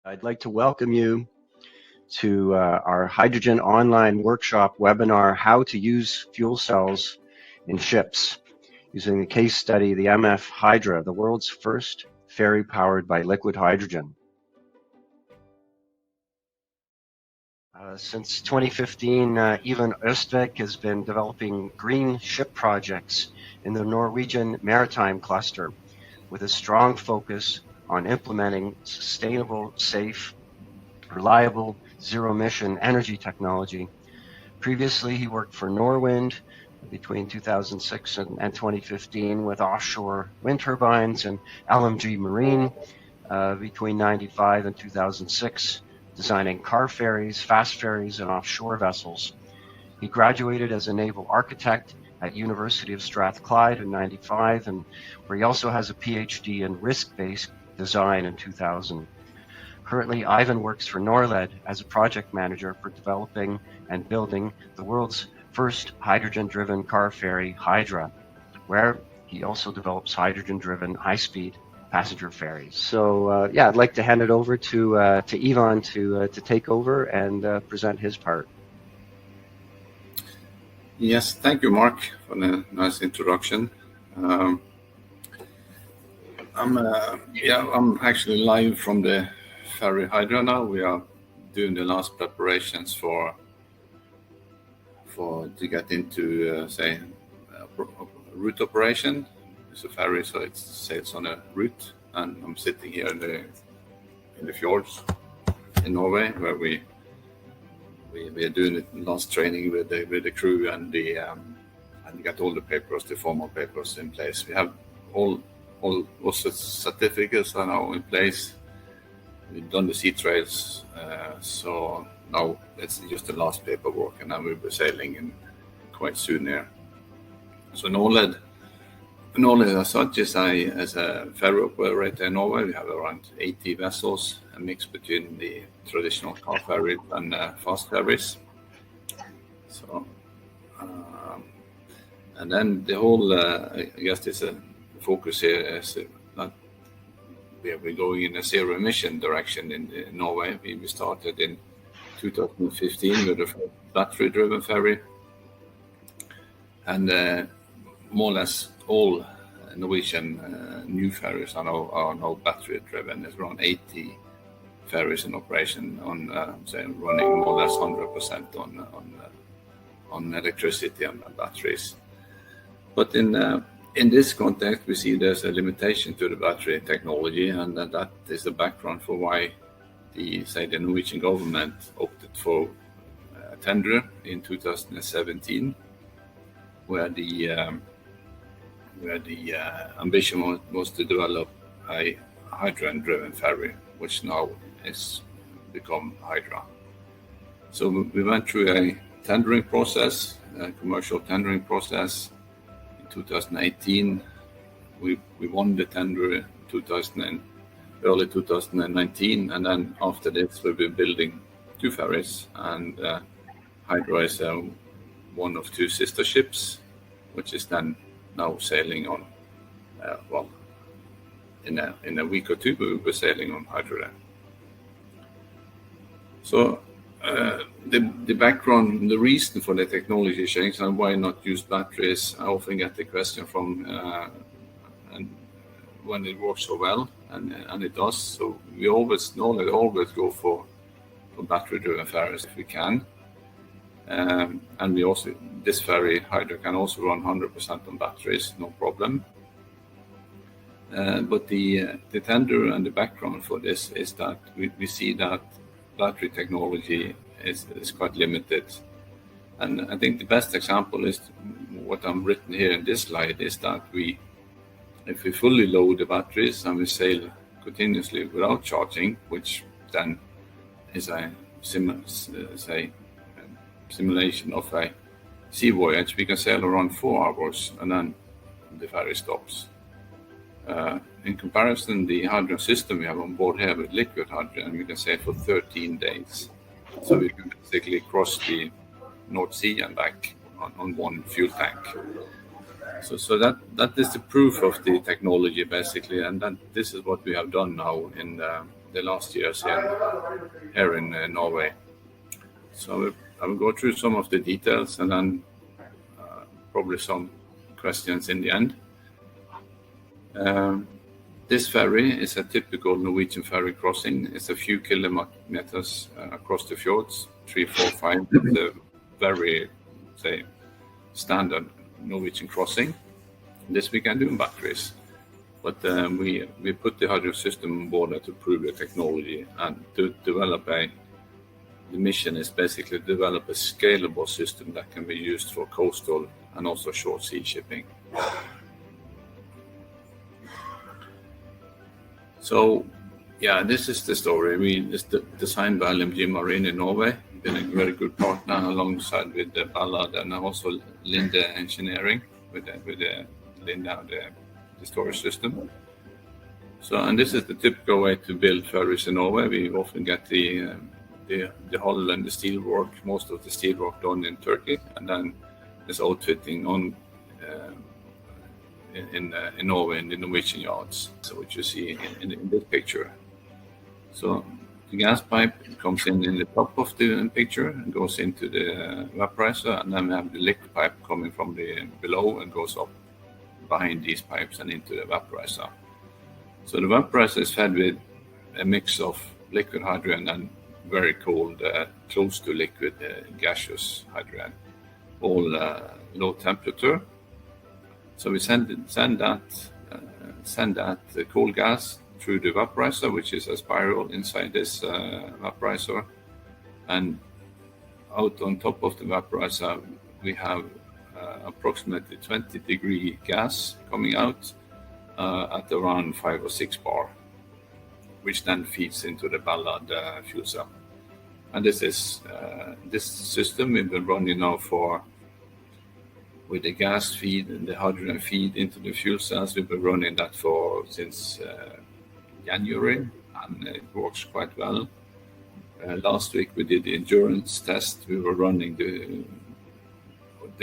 I'd like to welcome you to our hydrogen online workshop webinar, How to Use Fuel Cells in Ships, using the case study, the MF Hydra, the world's first ferry powered by liquid hydrogen. Since 2015, even Østvik has been developing green ship projects in the Norwegian maritime cluster with a strong focus on implementing sustainable, safe, reliable, zero-emission energy technology. Previously, he worked for Norway between 2006 and 2015 with offshore wind turbines, and LMG Marine between 95 and 2006, designing car ferries, fast ferries, and offshore vessels. He graduated as a naval architect at University of Strathclyde in 95, and where he also has a PhD in risk-based design in 2000. Currently, Ivan works for Norled as a project manager for developing and building the world's first hydrogen-driven car ferry, Hydra, where he also develops hydrogen-driven high-speed passenger ferries. So yeah, I'd like to hand it over to Ivan to take over and present his part. Yes, thank you, Mark, for the nice introduction. I'm actually live from the ferry Hydra now. We are doing the last preparations to get into route operation. It's a ferry, so it sails on a route, and I'm sitting here in the fjords in Norway, where we are doing the last training with the crew and get all the papers, the formal papers in place. We have all certificates are now in place. We've done the sea trails, so now it's just the last paperwork, and then we'll be sailing in quite soon here. So Norled as such is as a ferry operator in Norway. We have around 80 vessels, a mix between the traditional car ferries and fast ferries. So, and then the whole, I guess, this focus here is that we're going in a zero-emission direction in Norway. We started in 2015 with a battery-driven ferry, and more or less all Norwegian new ferries are now battery-driven. There's around 80 ferries in operation on running more or less 100% on electricity and batteries. But in this context, we see there's a limitation to the battery technology, and that is the background for why the Norwegian government opted for a tender in 2017, where the ambition was to develop a hydrogen-driven ferry, which now has become Hydra. So we went through a tendering process, a commercial tendering process. In 2018, we won the tender in early 2019, and then after this we've been building two ferries, and Hydra is one of two sister ships, which is then now sailing on, in a week or two we will be sailing on Hydra. So the background, the reason for the technology change and why not use batteries, I often get the question from, and when it works so well, and it does. So we always go for battery-driven ferries if we can. And we also, this ferry Hydra can also run 100% on batteries, no problem. But the tender and the background for this is that we see that battery technology is quite limited. And I think the best example is what I'm written here in this slide, is that if we fully load the batteries and we sail continuously without charging, which then is a simulation of a sea voyage, we can sail around 4 hours and then the ferry stops. In comparison, the hydrogen system we have on board here with liquid hydrogen, we can sail for 13 days. So we can basically cross the North Sea and back on one fuel tank. So that is the proof of the technology basically, and this is what we have done now the last years here in Norway. So I will go through some of the details and then probably some questions in the end. This ferry is a typical Norwegian ferry crossing. It's a few kilometers across the fjords, 3, 4, 5. It's a very, say, standard Norwegian crossing. This we can do in batteries. But we put the hydro system on board to prove the technology and to develop the mission is basically to develop a scalable system that can be used for coastal and also short sea shipping. So, yeah, this is the story. It's designed by LMG Marine in Norway. Been a very good partner alongside with the Ballard and also Linde Engineering with the Linde, the storage system. So, and this is the typical way to build ferries in Norway. We often get the hull and the steel work, most of the steel work done in Turkey, and then there's outfitting on in Norway in the Norwegian yards. So what you see in this picture. So the gas pipe comes in the top of the picture and goes into the vaporizer, and then we have the liquid pipe coming from the below and goes up behind these pipes and into the vaporizer. So the vaporizer is fed with a mix of liquid hydrogen and very cold, close to liquid gaseous hydrogen, all low temperature. So we send that cold gas through the vaporizer, which is a spiral inside this vaporizer, and out on top of the vaporizer we have approximately 20-degree gas coming out at around 5 or 6 bar, which then feeds into the Ballard fuel cell. And this is this system we've been running now with the gas feed and the hydrogen feed into the fuel cells. We've been running that since January, and it works quite well. Last week we did the endurance test. We were running the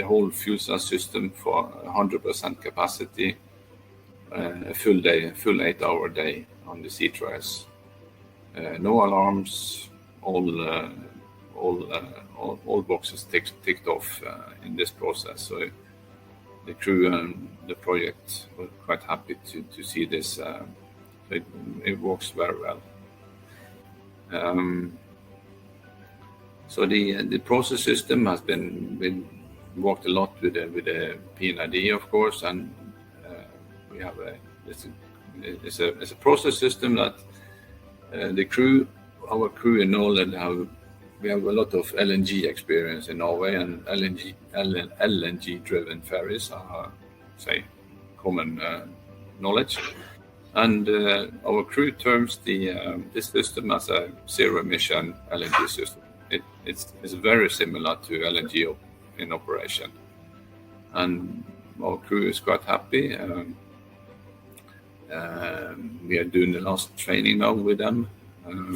whole fuel cell system for 100% capacity, a full 8-hour day on the sea trials. No alarms, all boxes ticked off in this process. So the crew and the project were quite happy to see this. It works very well. So the process system has been worked a lot with the P&ID, of course, and we have it's a process system that our crew in Norled we have a lot of LNG experience in Norway, and LNG-driven ferries are, say, common knowledge. And our crew terms this system as a zero-emission LNG system. It's very similar to LNG in operation, and our crew is quite happy. We are doing the last training now with them, and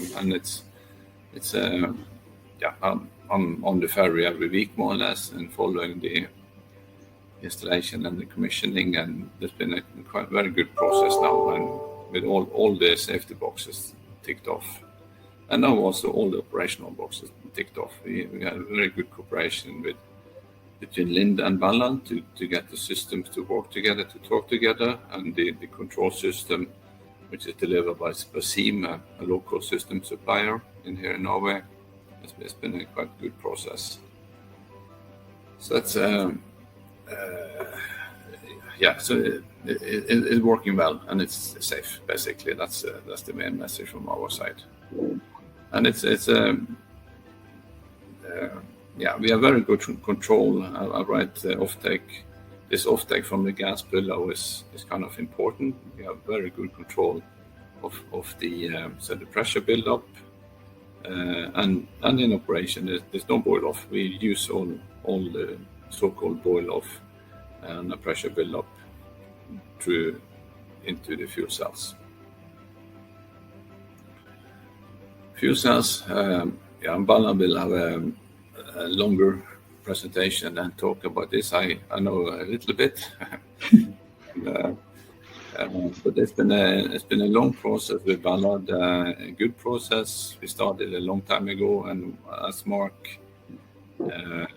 I'm on the ferry every week more or less and following the installation and the commissioning, and there's been a quite very good process now, and with all the safety boxes ticked off, and now also all the operational boxes ticked off. We had a very good cooperation between Linde and Ballard to get the systems to work together, to talk together, and the control system, which is delivered by Spasim, a local system supplier here in Norway. It's been a quite good process. So that's so it's working well, and it's safe. Basically, that's the main message from our side. And we have very good control. I write offtake. This offtake from the gas below is kind of important. We have very good control of the pressure buildup. And in operation, there's no boil off. We use all the so-called boil off and the pressure build-up through into the fuel cells. Fuel cells, Ballard will have a longer presentation and talk about this. I know a little bit. But it's been a long process with Ballard, a good process. We started a long time ago, and as Mark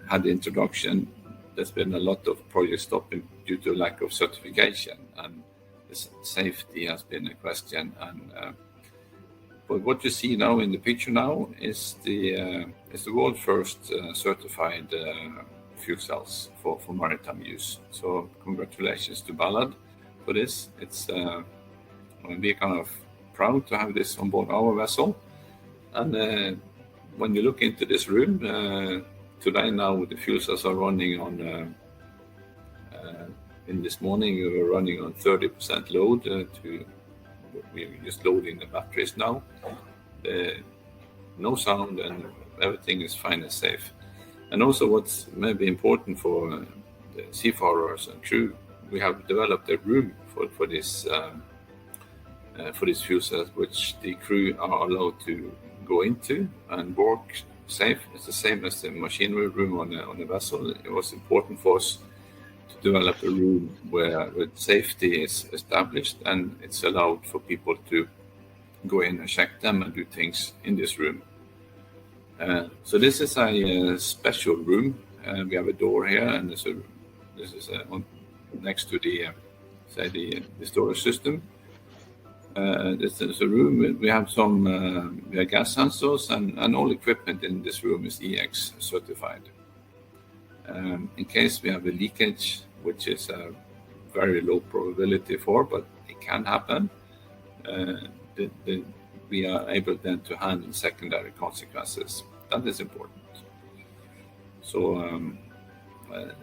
had the introduction, there's been a lot of projects stopping due to lack of certification, and the safety has been a question. And but what you see now in the picture now is the world's first certified fuel cells for maritime use. So congratulations to Ballard for this. It's we're kind of proud to have this on board our vessel. And when you look into this room today, now the fuel cells are running on. In this morning, we were running on 30% load. We're just loading the batteries now. No sound, and everything is fine and safe. And also, what's maybe important for the seafarers and crew, we have developed a room for this fuel cells, which the crew are allowed to go into and work safe. It's the same as the machinery room on a vessel. It was important for us to develop a room where safety is established, and it's allowed for people to go in and check them and do things in this room. So this is a special room. We have a door here, and this is next to the storage system. This is a room. We have some gas sensors, and all equipment in this room is EX certified. In case we have a leakage, which is a very low probability for, but it can happen, we are able then to handle secondary consequences. That is important. So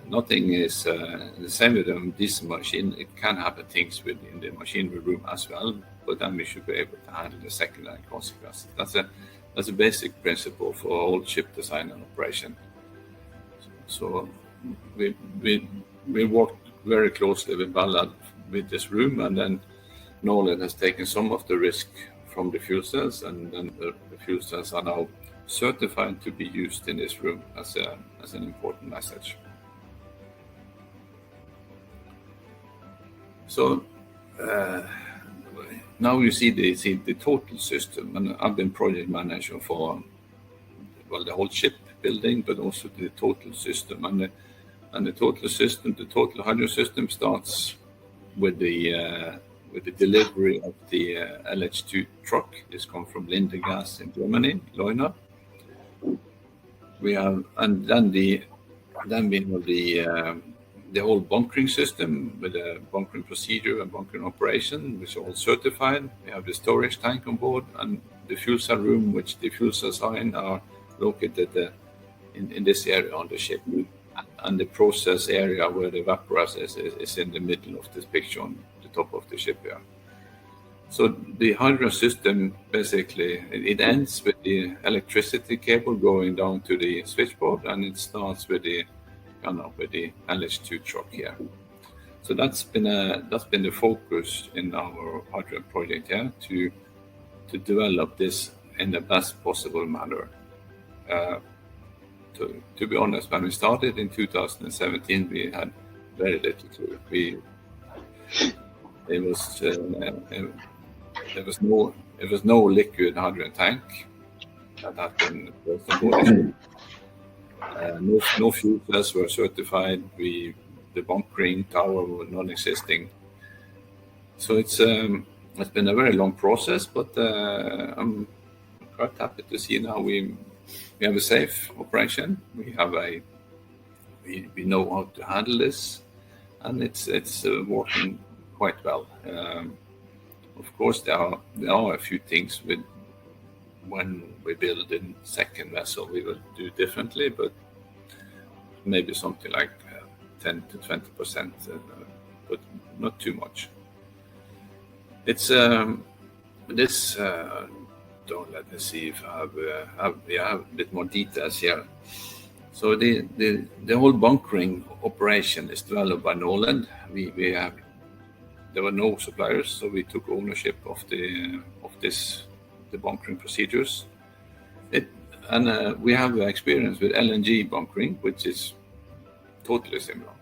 nothing is the same with a diesel machine. It can happen things within the machinery room as well, but then we should be able to handle the secondary consequences. That's a basic principle for all ship design and operation. So we worked very closely with Ballard with this room, and then Norled has taken some of the risk from the fuel cells, and then the fuel cells are now certified to be used in this room as an important message. So now you see the total system, and I've been project manager for the whole ship building, but also the total system. And the total system, the total hydro system, starts with the delivery of the LH2 truck. This comes from Linde Gas in Germany, Leuna. We have, and then we have the whole bunkering system with the bunkering procedure and bunkering operation, which are all certified. We have the storage tank on board, and the fuel cell room, which the fuel cells are in, are located in this area on the ship. And the process area where the evaporator is in the middle of this picture on the top of the ship here. So the hydro system, basically, it ends with the electricity cable going down to the switchboard, and it starts with the LH2 truck here. So that's been the focus in our hydro project here, to develop this in the best possible manner. To be honest, when we started in 2017, we had very little clue. There was no liquid hydrogen tank that had been built on board. No fuel cells were certified. The bunkering tower was non-existing. So it's been a very long process, but I'm quite happy to see now we have a safe operation. We know how to handle this, and it's working quite well. Of course, there are a few things when we build a second vessel we will do differently, but maybe something like 10 to 20%, but not too much. It's this. Don't let me see if I have a bit more details here. So the whole bunkering operation is developed by Norled. There were no suppliers, so we took ownership of the bunkering procedures. We have experience with LNG bunkering, which is totally similar.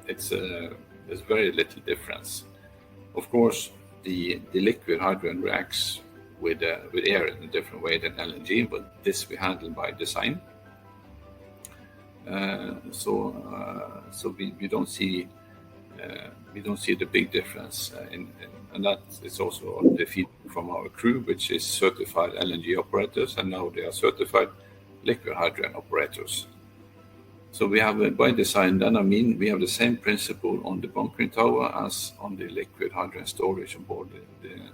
There's very little difference. Of course, the liquid hydrogen reacts with air in a different way than LNG, but this we handle by design. So we don't see the big difference, and that is also the feedback from our crew, which is certified LNG operators, and now they are certified liquid hydrogen operators. So we have, by design, then we have the same principle on the bunkering tower as on the liquid hydrogen storage on board the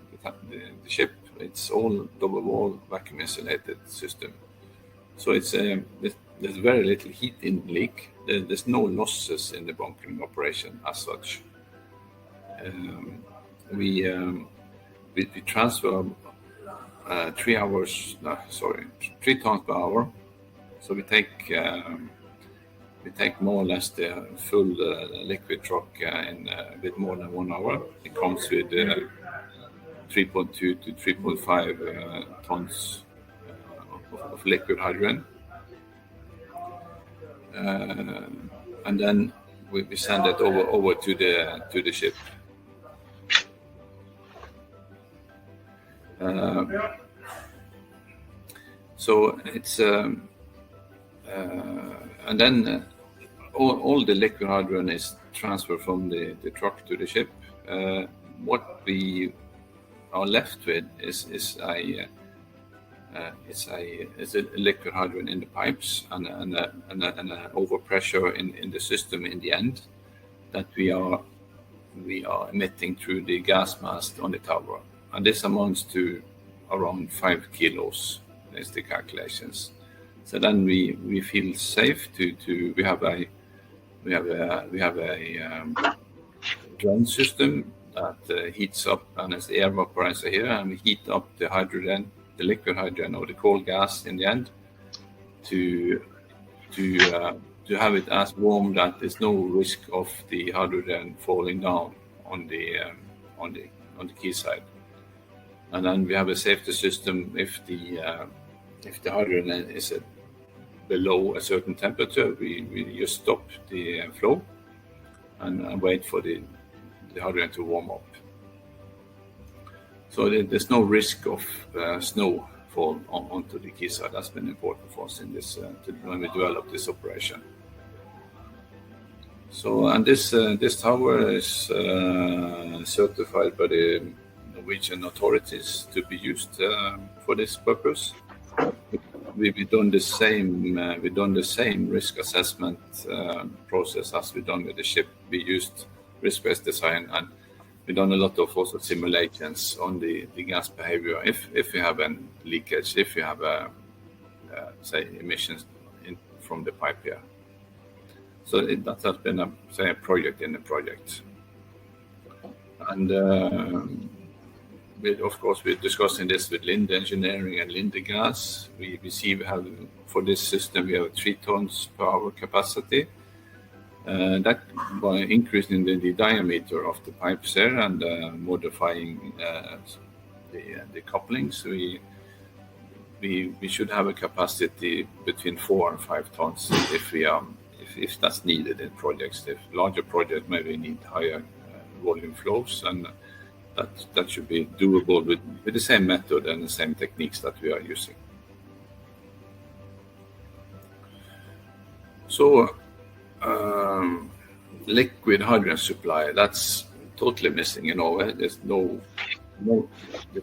ship. It's all double wall vacuum insulated system. So it's there's very little heat in leak. There's no losses in the bunkering operation as such. We transfer 3 tons per hour. So we take more or less the full liquid truck in a bit more than 1 hour. It comes with 3.2 to 3.5 tons of liquid hydrogen. And then we send it over to the ship. So it's and then all the liquid hydrogen is transferred from the truck to the ship. What we are left with is a liquid hydrogen in the pipes and an overpressure in the system in the end that we are emitting through the gas mask on the tower, and this amounts to around 5 kilos. Is the calculations. So then we feel safe to we have a drone system that heats up, and it's the air vaporizer here, and we heat up the hydrogen, the liquid hydrogen or the cold gas in the end to have it as warm that there's no risk of the hydrogen falling down on the quayside. And then we have a safety system if the hydrogen is below a certain temperature, we just stop the flow and wait for the hydrogen to warm up. So there's no risk of snow fall onto the quayside. That's been important for us in this when we develop this operation. So, and this tower is certified by the Norwegian authorities to be used for this purpose. We've done the same risk assessment process as we've done with the ship. We used risk-based design, and we've done a lot of also simulations on the gas behavior if you have a leakage, if you have say emissions from the pipe here. So that has been a project in a project, and. Of course, we're discussing this with Linde Engineering and Linde Gas. We have for this system we have 3 tons per hour capacity. That by increasing the diameter of the pipes there and modifying the couplings, we should have a capacity between 4 and 5 tons if that's needed in projects. If larger projects maybe need higher volume flows, and that should be doable with the same method and the same techniques that we are using. So liquid hydrogen supply, that's totally missing in Norway. There's no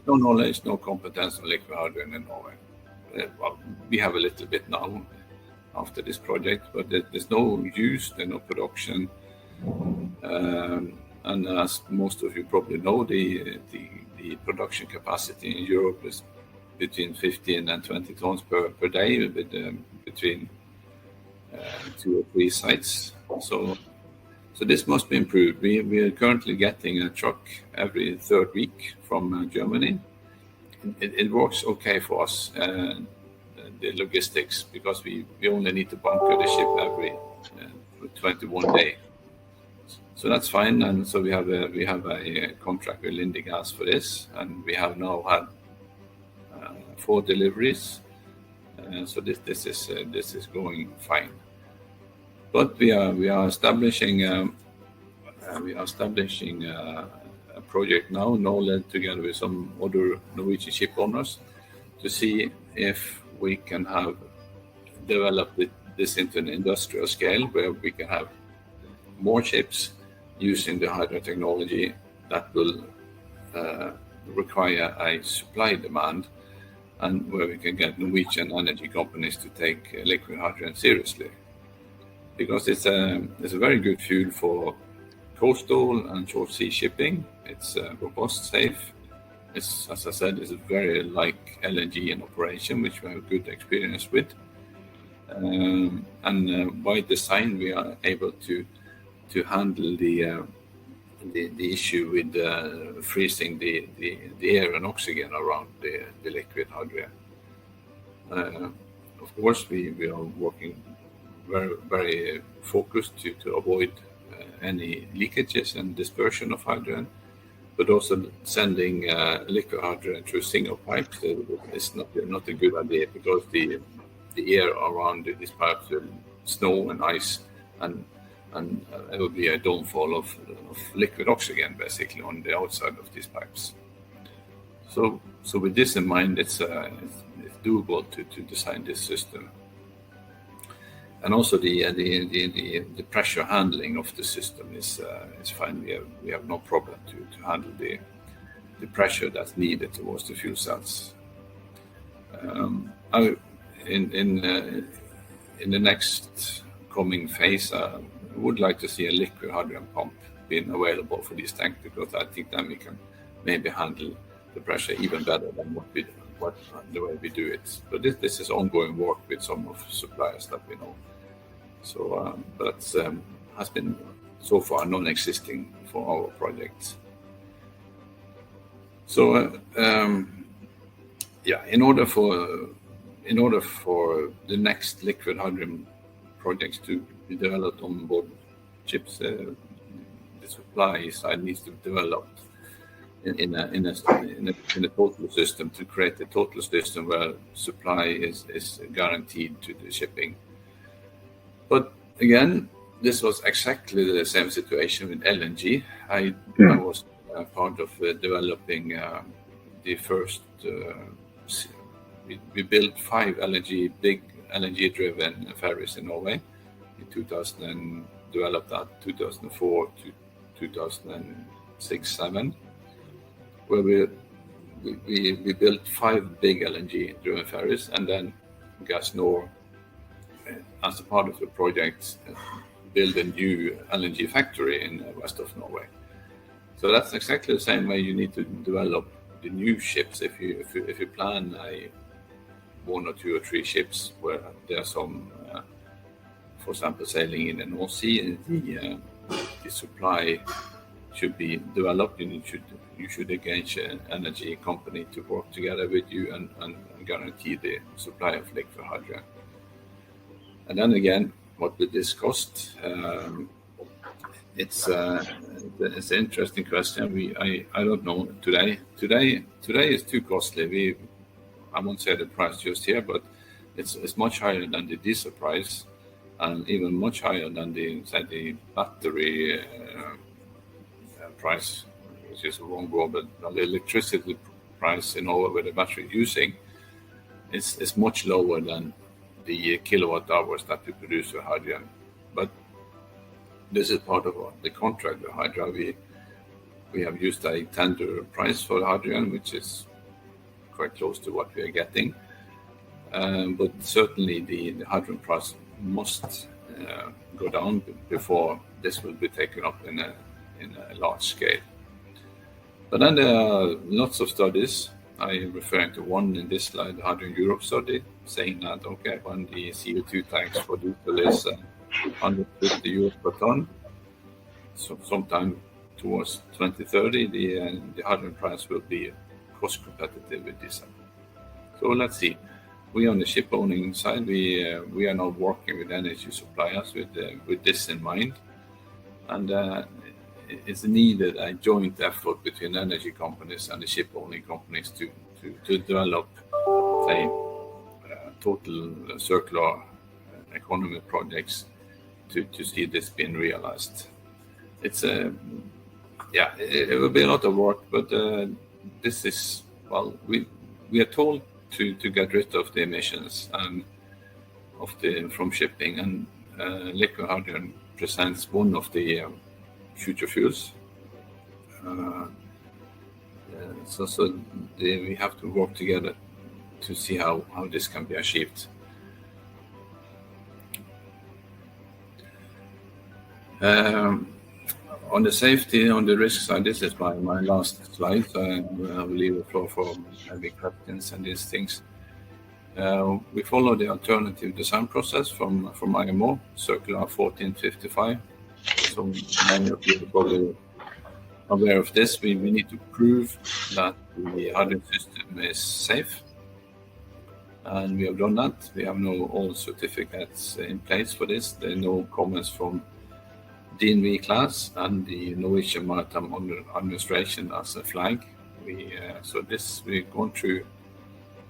knowledge, no competence on liquid hydrogen in Norway. Well, we have a little bit now after this project, but there's no use, there's no production. And as most of you probably know, the production capacity in Europe is between 15 and 20 tons per day, with between 2 or 3 sites. So this must be improved. We are currently getting a truck every 3rd week from Germany. It works okay for us, the logistics, because we only need to bunker the ship every 21 days. So that's fine, and so we have a contract with Linde Gas for this, and we have now had 4 deliveries. So this is going fine. But we are establishing a project now, Norled, together with some other Norwegian ship owners, to see if we can have developed this into an industrial scale where we can have more ships using the Hydra technology that will require a supply demand, and where we can get Norwegian energy companies to take liquid hydrogen seriously, because it's a very good fuel for coastal and short sea shipping. It's robust, safe. It's, as I said, it's very like LNG in operation, which we have good experience with. And by design, we are able to handle the issue with freezing the air and oxygen around the liquid hydrogen. Of course, we are working very, very focused to avoid any leakages and dispersion of hydrogen, but also sending liquid hydrogen through single pipes is not a good idea, because the air around these pipes will snow and ice, and it will be a downfall of liquid oxygen basically on the outside of these pipes. So with this in mind, it's doable to design this system. And also the pressure handling of the system is fine. We have no problem to handle the pressure that's needed towards the fuel cells. In the next coming phase, I would like to see a liquid hydrogen pump being available for these tanks, because I think then we can maybe handle the pressure even better than the way we do it. But this is ongoing work with some of the suppliers that we know. So but has been so far non-existing for our projects. So in order for the next liquid hydrogen projects to be developed on board ships, the supply side needs to be developed in a total system, to create a total system where supply is guaranteed to the shipping. But again, this was exactly the same situation with LNG. I was part of developing the first. We built 5 big LNG-driven ferries in Norway in 2000, and developed that 2004 to 2006-07, where we built 5 big LNG-driven ferries, and then Gas Nord, as a part of the project, build a new LNG factory in the west of Norway. So that's exactly the same way you need to develop the new ships. If you plan 1 or 2 or 3 ships where there are some, for example, sailing in the North Sea, the supply should be developed. You should engage an energy company to work together with you and guarantee the supply of liquid hydrogen. And then again, what will this cost? It's an interesting question. I don't know today. Today is too costly. I won't say the price just here, but it's much higher than the diesel price, and even much higher than the battery price, which is a wrong word, but the electricity price in Norway with the battery using is much lower than the kilowatt hours that we produce with hydrogen. But this is part of the contract with Hydra. We have used a tender price for the hydrogen, which is quite close to what we are getting. But certainly the hydrogen price must go down before this will be taken up in a large scale. But then there are lots of studies. I'm referring to one in this slide, the Hydrogen Europe study, saying that, okay, when the CO2 tax for diesel is 150 euros per ton, so sometime towards 2030, the hydrogen price will be cost competitive with diesel. So let's see. We on the ship owning side, we are now working with energy suppliers with this in mind, and it's needed a joint effort between energy companies and the ship owning companies to develop total circular economy projects to see this being realized. It's yeah, it will be a lot of work, but this is, well, we are told to get rid of the emissions and from shipping, and liquid hydrogen presents one of the future fuels. We have to work together to see how this can be achieved. On the safety, on the risk side, this is my last slide. So I will leave the floor for heavy questions and these things. We follow the alternative design process from IMO, Circular 1455. So many of you are probably aware of this. We need to prove that the hydrogen system is safe. And we have done that. We have now all certificates in place for this. There are no comments from DNV class and the Norwegian Maritime Administration as a flag. We've gone through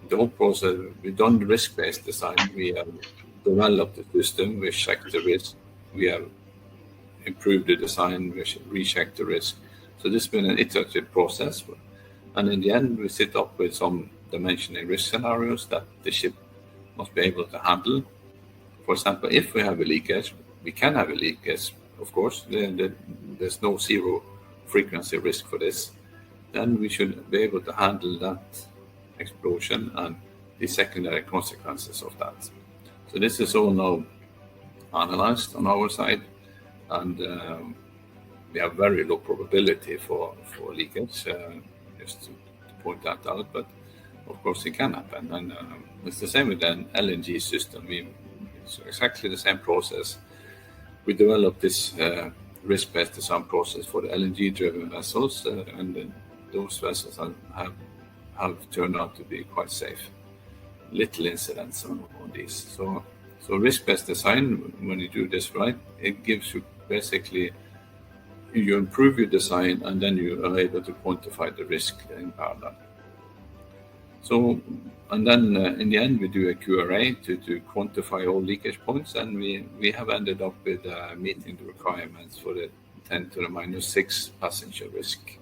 the whole process. We've done the risk-based design. We have developed the system. We checked the risk. We have improved the design. We rechecked the risk. So this has been an iterative process. And in the end, we sit up with some dimensioning risk scenarios that the ship must be able to handle. For example, if we have a leakage, we can have a leakage. Of course, there's no zero frequency risk for this. Then we should be able to handle that explosion and the secondary consequences of that. So this is all now analyzed on our side, and we have very low probability for leakage, just to point that out. But of course, it can happen, and it's the same with an LNG system. It's exactly the same process. We developed this risk-based design process for the LNG-driven vessels, and those vessels have turned out to be quite safe. Little incidents on these. So risk-based design, when you do this right, it gives you basically, you improve your design, and then you are able to quantify the risk in parallel. So, and then in the end, we do a QRA to quantify all leakage points, and we have ended up with meeting the requirements for the 10 to the minus 6 passenger risk,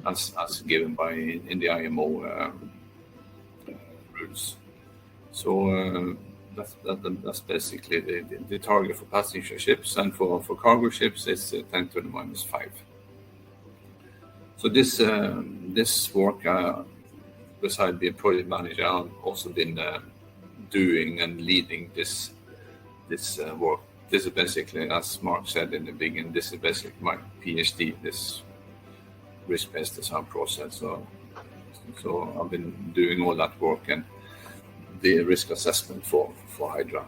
as given by in the IMO rules. So that's basically the target for passenger ships, and for cargo ships, it's 10 to the minus 5. So this work. Besides being project manager, I've also been doing and leading this work. This is basically, as Mark said in the beginning, this is basically my PhD, this risk-based design process. So I've been doing all that work and the risk assessment for Hydra.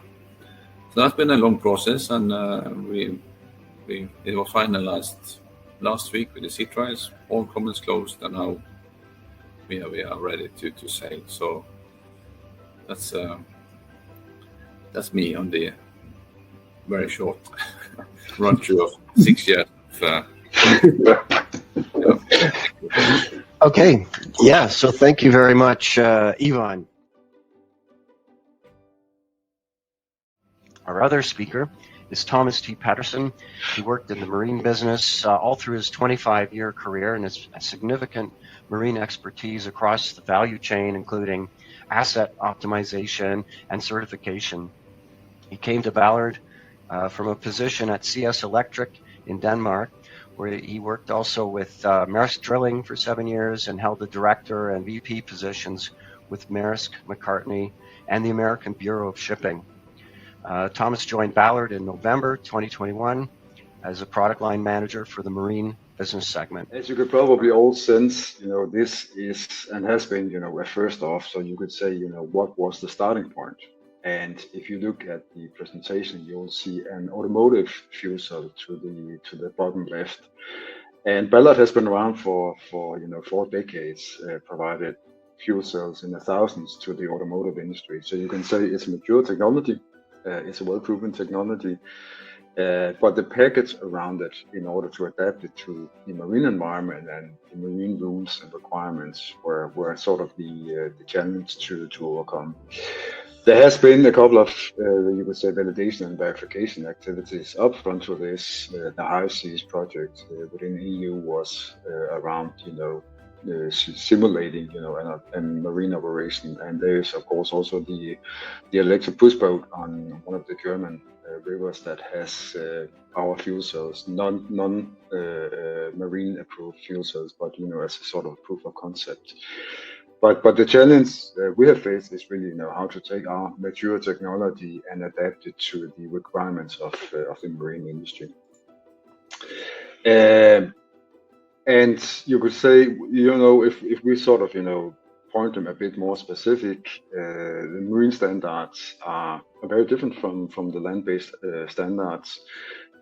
So that's been a long process, and it was finalized last week with the sea trials. All comments closed, and now we are ready to sail. So that's me on the very short run through of 6 years. Okay, yeah. So thank you very much, Ivan. Our other speaker is Thomas T. Petersen. He worked in the marine business all through his 25-year career, and has significant marine expertise across the value chain, including asset optimization and certification. He came to Ballard from a position at CS Electric in Denmark, where he worked also with Maersk Drilling for 7 years and held the director and VP positions with Maersk, McCartney, and the American Bureau of Shipping. Thomas joined Ballard in November 2021 as a product line manager for the marine business segment. As you could probably all sense, this is and has been, a first off. So you could say, what was the starting point? And if you look at the presentation, you'll see an automotive fuel cell to the bottom left. And Ballard has been around for 4 decades, provided fuel cells in the thousands to the automotive industry. So you can say it's mature technology, it's a well-proven technology. But the package around it, in order to adapt it to the marine environment and the marine rules and requirements, were sort of the challenge to overcome. There has been a couple of, you could say, validation and verification activities up front to this. The High Seas project within EU was around, simulating, a marine operation, and there is, of course, also the electric push boat on one of the German rivers that has our fuel cells, non-marine approved fuel cells, but as a sort of proof of concept. But the challenge we have faced is really, how to take our mature technology and adapt it to the requirements of the marine industry. And you could say, if we sort of, point them a bit more specific, the marine standards are very different from the land-based standards.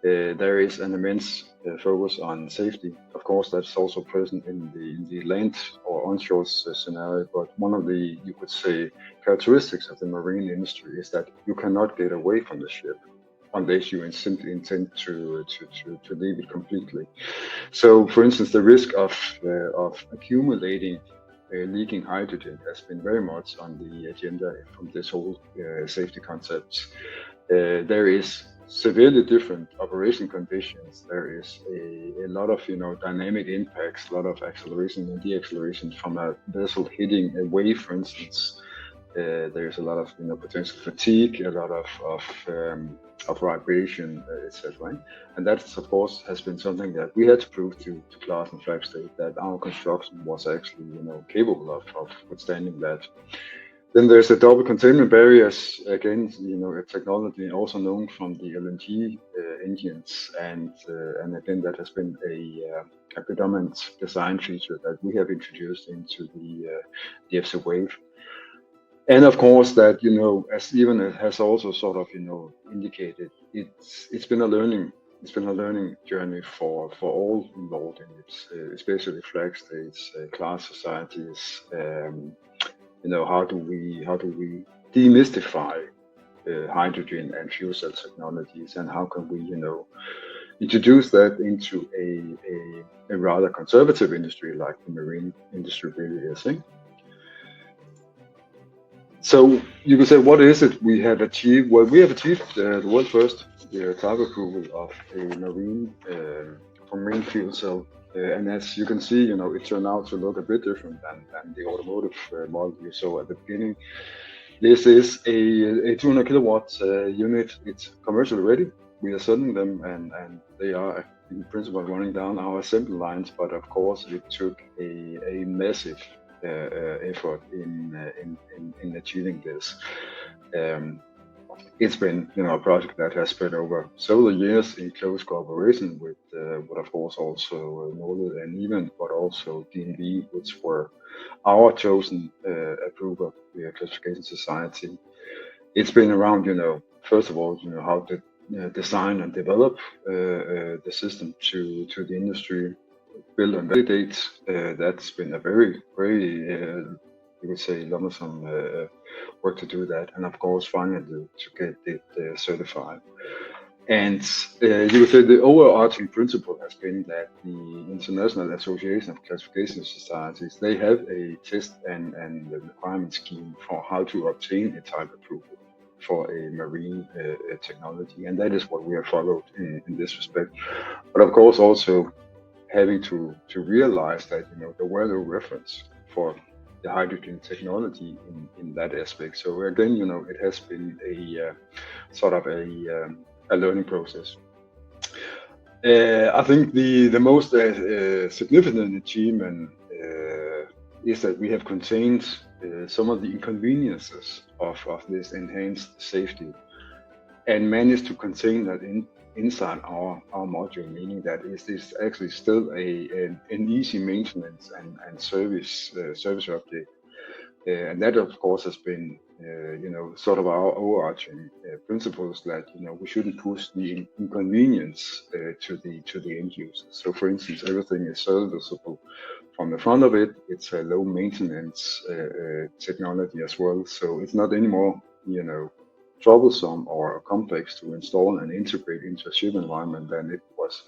There is an immense focus on safety. Of course, that's also present in the land or onshore scenario. But one of the, you could say, characteristics of the marine industry is that you cannot get away from the ship unless you simply intend to leave it completely. So, for instance, the risk of accumulating leaking hydrogen has been very much on the agenda from this whole safety concept. There is severely different operation conditions. There is a lot of dynamic impacts, a lot of acceleration and deceleration from a vessel hitting a wave, for instance. There's a lot of potential fatigue, a lot of vibration, etc. And that, of course, has been something that we had to prove to class and flag state that our construction was actually capable of withstanding that. Then there's the double containment barriers, again, a technology also known from the LNG engines, and again that has been a predominant design feature that we have introduced into the FCwave. And of course that, as even it has also sort of, indicated, it's been a learning journey for all involved in it, especially flag states, class societies. How do we demystify hydrogen and fuel cell technologies, and how can we, introduce that into a rather conservative industry like the marine industry really is. So you could say, what is it we have achieved? Well, we have achieved the world first type approval of a marine fuel cell. And as you can see, it turned out to look a bit different than the automotive model you saw at the beginning. This is a 200 kilowatt unit. It's commercially ready. We are selling them, and they are in principle running down our assembly lines. But of course, it took a massive effort in achieving this. It's been, a project that has spread over several years in close cooperation with of course, also Norled and even, but also DNV, which were our chosen approver, the classification society. It's been around, first of all, how to design and develop the system to the industry, build and validate. That's been a very, you would say, lumbersome work to do that, and of course finally to get it certified. And you would say the overarching principle has been that the International Association of Classification Societies, they have a test and the requirement scheme for how to obtain a type approval for a marine technology, and that is what we have followed in this respect. But of course also having to realize that there were no reference for the hydrogen technology in that aspect. So again, it has been a sort of a learning process. I think the most significant achievement is that we have contained some of the inconveniences of this enhanced safety and managed to contain that inside our module, meaning that it is actually still an easy maintenance and service object, and that of course has been sort of our overarching principles that we shouldn't push the inconvenience to the end users. So for instance, everything is serviceable from the front of it. It's a low maintenance technology as well, so it's not anymore troublesome or complex to install and integrate into a ship environment than it was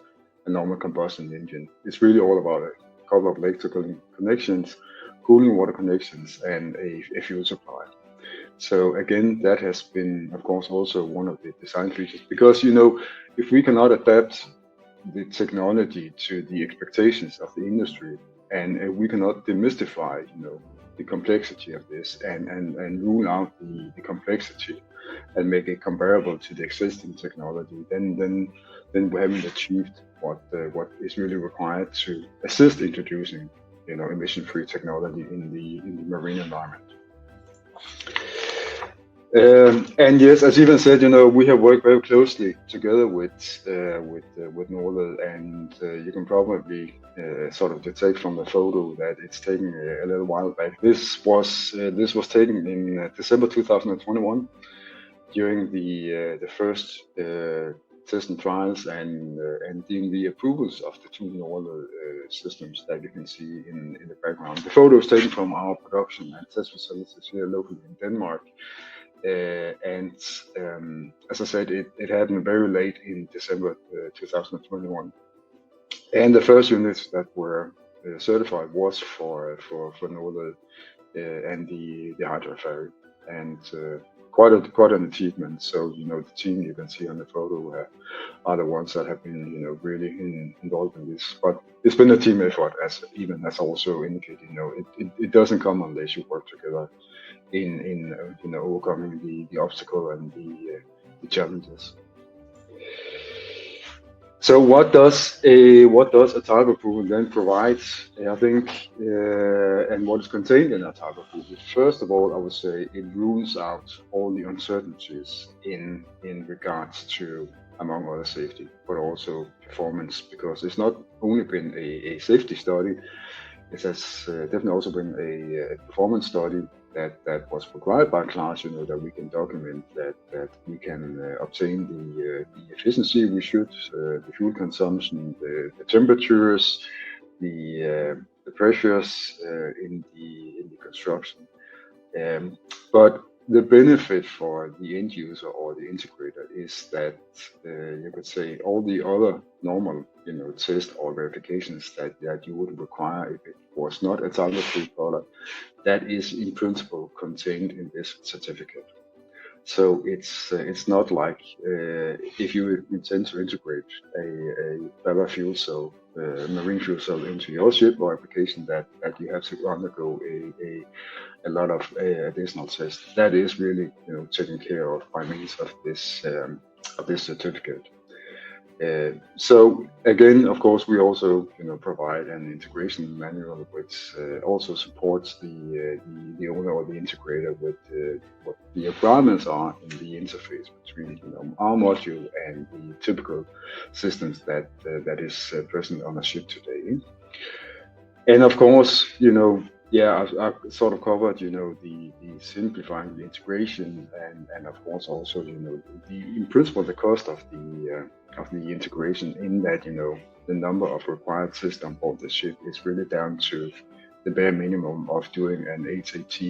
a normal combustion engine. It's really all about a couple of electrical connections, cooling water connections, and a fuel supply. So again, that has been, of course, also one of the design features, because if we cannot adapt the technology to the expectations of the industry, and we cannot demystify, the complexity of this, and rule out the complexity, and make it comparable to the existing technology, then we haven't achieved what is really required to assist introducing, emission-free technology in the marine environment. And yes, as Ivan said, we have worked very closely together with Norled, and you can probably sort of detect from the photo that it's taken a little while back. This was taken in December 2021 during the first test and trials and DNV approvals of the two Norled systems that you can see in the background. The photo is taken from our production and test facilities here locally in Denmark. And as I said, it happened very late in December 2021. And the first units that were certified was for Norled and the Hydra ferry, and quite an achievement. So the team you can see on the photo are the ones that have been really involved in this. But it's been a team effort, as Ivan has also indicated. It doesn't come unless you work together in overcoming the obstacle and the challenges. So what does a type approval then provide? I think, and what is contained in a type approval? First of all, I would say it rules out all the uncertainties in regards to, among other, safety, but also performance, because it's not only been a safety study, it has definitely also been a performance study that was required by class, that we can document that we can obtain the efficiency we should, the fuel consumption, the temperatures, the pressures in the construction. But the benefit for the end user or the integrator is that you could say all the other normal test or verifications that you would require if it was not a type approved product, that is in principle contained in this certificate. So it's not like if you intend to integrate a Ballard fuel cell, marine fuel cell into your ship or application that you have to undergo a lot of additional tests. That is really taken care of by means of this certificate. So again, of course, we also provide an integration manual which also supports the owner or the integrator with what the requirements are in the interface between our module and the typical systems that is present on a ship today. And of course, I've sort of covered, the simplifying the integration and of course also, in principle, the cost of the integration, in that, the number of required systems on board the ship is really down to the bare minimum of doing an HAT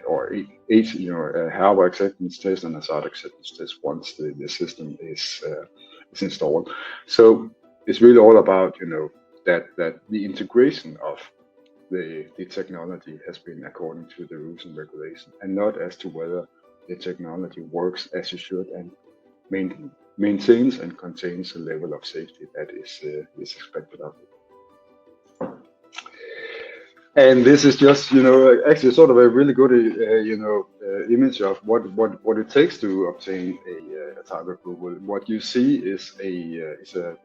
or a harbor acceptance test and a site acceptance test once the system is installed. So it's really all about, that the integration of the technology has been according to the rules and regulations, and not as to whether the technology works as it should and maintains and contains a level of safety that is expected of it. And this is just, actually sort of a really good, image of what it takes to obtain a type approval. What you see is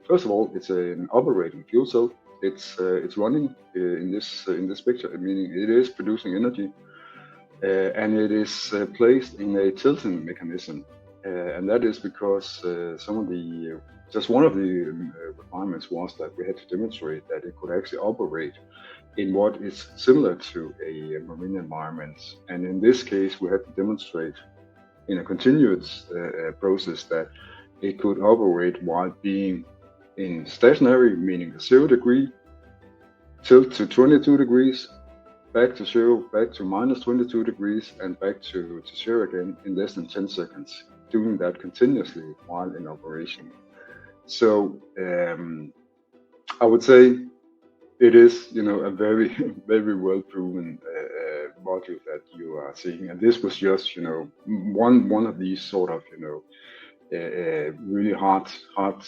first of all, it's an operating fuel cell. It's running in this picture, meaning it is producing energy, and it is placed in a tilting mechanism, and that is because just one of the requirements was that we had to demonstrate that it could actually operate in what is similar to a marine environment. And in this case, we had to demonstrate in a continuous process that it could operate while being in stationary, meaning 0 degree, tilt to 22 degrees, back to 0, back to minus 22 degrees, and back to 0 again in less than 10 seconds, doing that continuously while in operation. So I would say it is, a very, very well proven module that you are seeing. And this was just, one of these sort of, really hard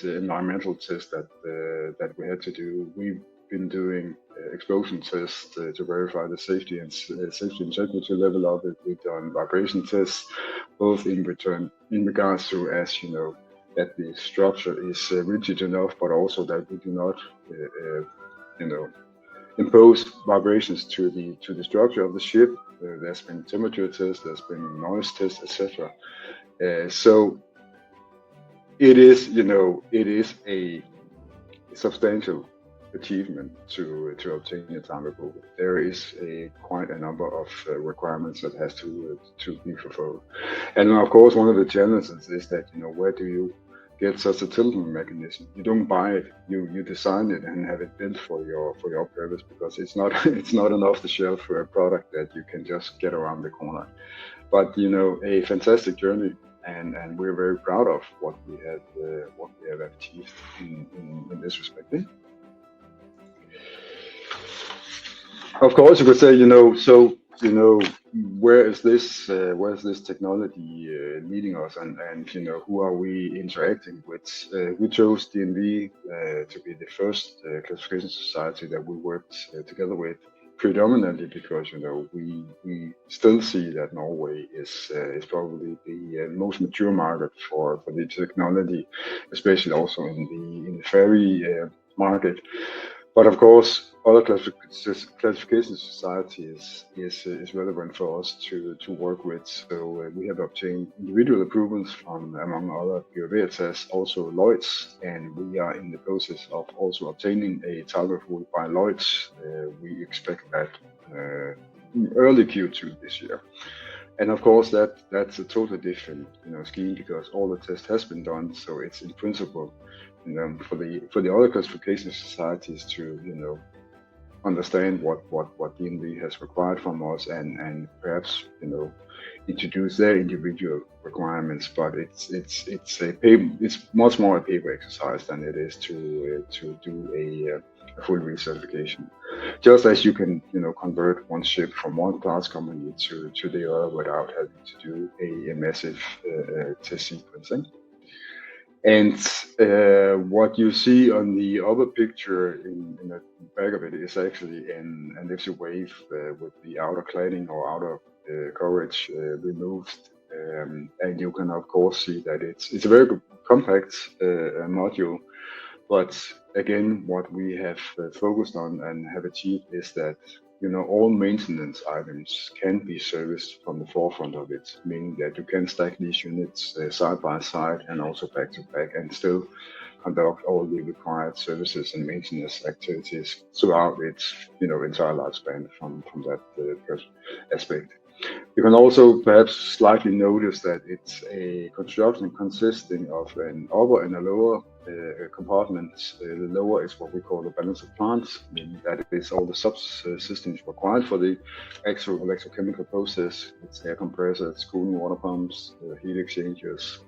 environmental tests that we had to do. We've been doing explosion tests to verify the safety and safety integrity level of it. We've done vibration tests, both in regards to, as you know, that the structure is rigid enough, but also that we do not, impose vibrations to the structure of the ship. There's been temperature tests, there's been noise tests, etc. So it is, it is a substantial achievement to obtain a time approval. There is quite a number of requirements that has to be fulfilled. And of course, one of the challenges is that, where do you get such a tilting mechanism? You don't buy it, you design it and have it built for your purpose, because it's not an off-the-shelf product that you can just get around the corner. But a fantastic journey, and we're very proud of what we have achieved in this respect. Of course, you could say, where is this technology leading us, and who are we interacting with? We chose DNV to be the first classification society that we worked together with, predominantly because we still see that Norway is probably the most mature market for the technology, especially also in the ferry market. But of course, other classification societies is relevant for us to work with. So we have obtained individual approvals from, among other, Veritas, also Lloyd's, and we are in the process of also obtaining a type approval by Lloyd's. We expect that early Q2 this year. And of course, that's a totally different scheme, because all the test has been done. So it's in principle, for the other classification societies to understand what DNV has required from us, and perhaps introduce their individual requirements. But it's much more a paper exercise than it is to do a full recertification. Just as you can convert one ship from one class company to the other without having to do a massive test sequencing. And what you see on the other picture in the back of it is actually an FCwave with the outer cladding or outer coverage removed. And you can of course see that it's a very compact module. But again, what we have focused on and have achieved is that all maintenance items can be serviced from the forefront of it, meaning that you can stack these units side by side and also back to back, and still conduct all the required services and maintenance activities throughout its entire lifespan from that aspect. You can also perhaps slightly notice that it's a construction consisting of an upper and a lower compartment. The lower is what we call the balance of plant, meaning that it is all the subsystems required for the actual electrochemical process. It's air compressors, cooling water pumps, heat exchangers,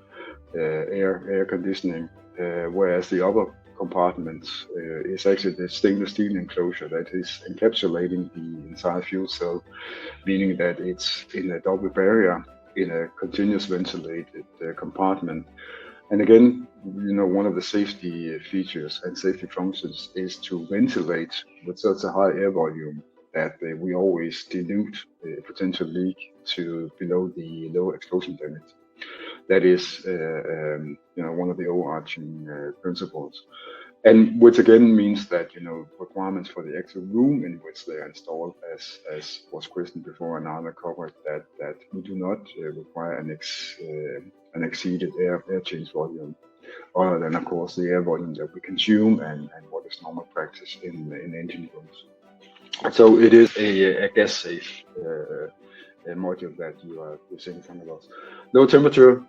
air conditioning, whereas the upper compartment is actually the stainless steel enclosure that is encapsulating the entire fuel cell, meaning that it's in a double barrier in a continuous ventilated compartment. And again, one of the safety features and safety functions is to ventilate with such a high air volume that we always dilute a potential leak to below the low explosion limit. That is, one of the overarching principles, and which again means that requirements for the actual room in which they are installed, as was questioned before and Arne covered, that we do not require an exceeded air change volume, other than of course the air volume that we consume and what is normal practice in engine rooms. So it is a gas safe module that you're seeing in front of us. Low temperature,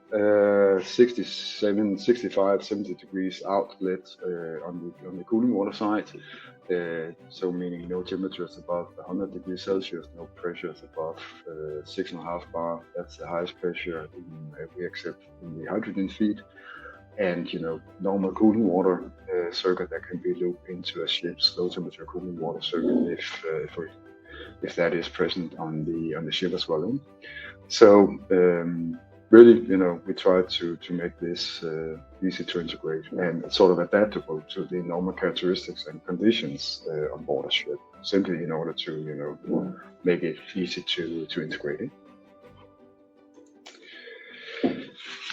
67, 65, 70 degrees outlet on the cooling water side. So meaning no temperatures above 100 degrees Celsius, no pressures above 6.5 bar. That's the highest pressure we accept in the hydrogen feed. And normal cooling water circuit that can be looped into a ship's low temperature cooling water circuit if if that is present on the ship as well. So really, we try to make this easy to integrate and sort of adaptable to the normal characteristics and conditions on board a ship, simply in order to make it easy to integrate it.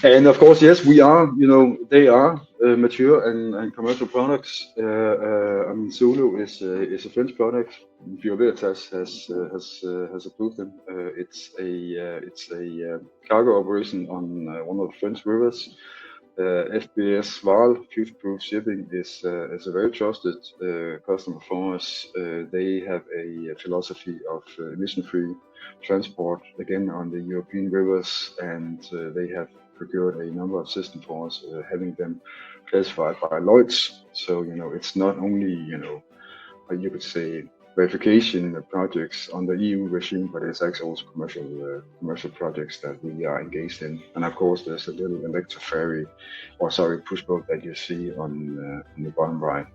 And of course, yes, we are, they are mature and commercial products. I mean, Zulu is a French product. Bureau Veritas has approved them. It's a cargo operation on one of the French rivers. FBS Val, future-proof shipping, is a very trusted customer for us. They have a philosophy of emission-free transport, again on the European rivers, and they have procured a number of systems for us, having them classified by Lloyd's. So it's not only you could say verification projects on the EU regime, but it's actually also commercial projects that we are engaged in. And of course, there's a little electric ferry, push boat that you see on the bottom right.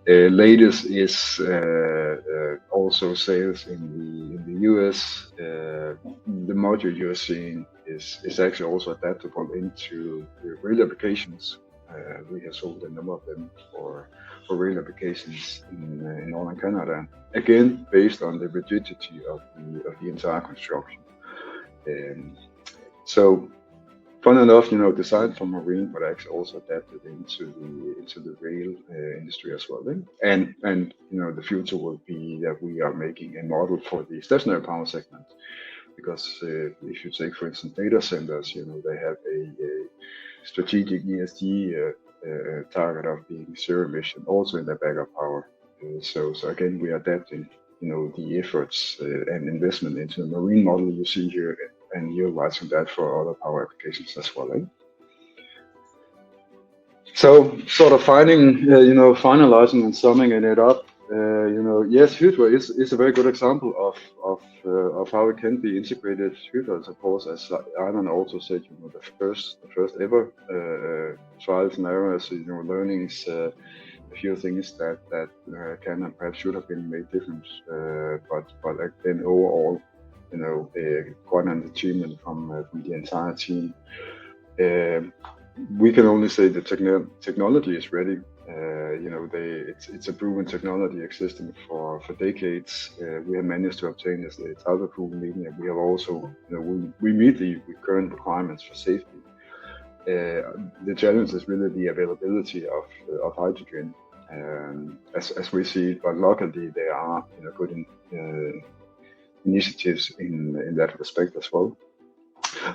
Latest is also sales in the US. The module you're seeing is actually also adaptable into rail applications. We have sold a number of them for rail applications in northern Canada, again based on the rigidity of the entire construction. So fun enough, designed for marine, but actually also adapted into the rail industry as well. And the future will be that we are making a model for the stationary power segment, because if you take, for instance, data centers, they have a strategic ESG target of being zero emission, also in their backup power. So again, we are adapting, the efforts and investment into the marine model you see here, and utilizing that for other power applications as well. So sort of finalizing and summing it up. Yes, Hydra is a very good example of how it can be integrated. Hydra is, of course, as Ivan also said, the first ever trials and errors, learnings, a few things that can and perhaps should have been made different, but then overall, quite an achievement from the entire team. We can only say the technology is ready. It's a proven technology existing for decades. We have managed to obtain this type of proven meeting, and we have also, we meet the current requirements for safety. The challenge is really the availability of hydrogen, as we see it. But luckily, there are good initiatives in that respect as well.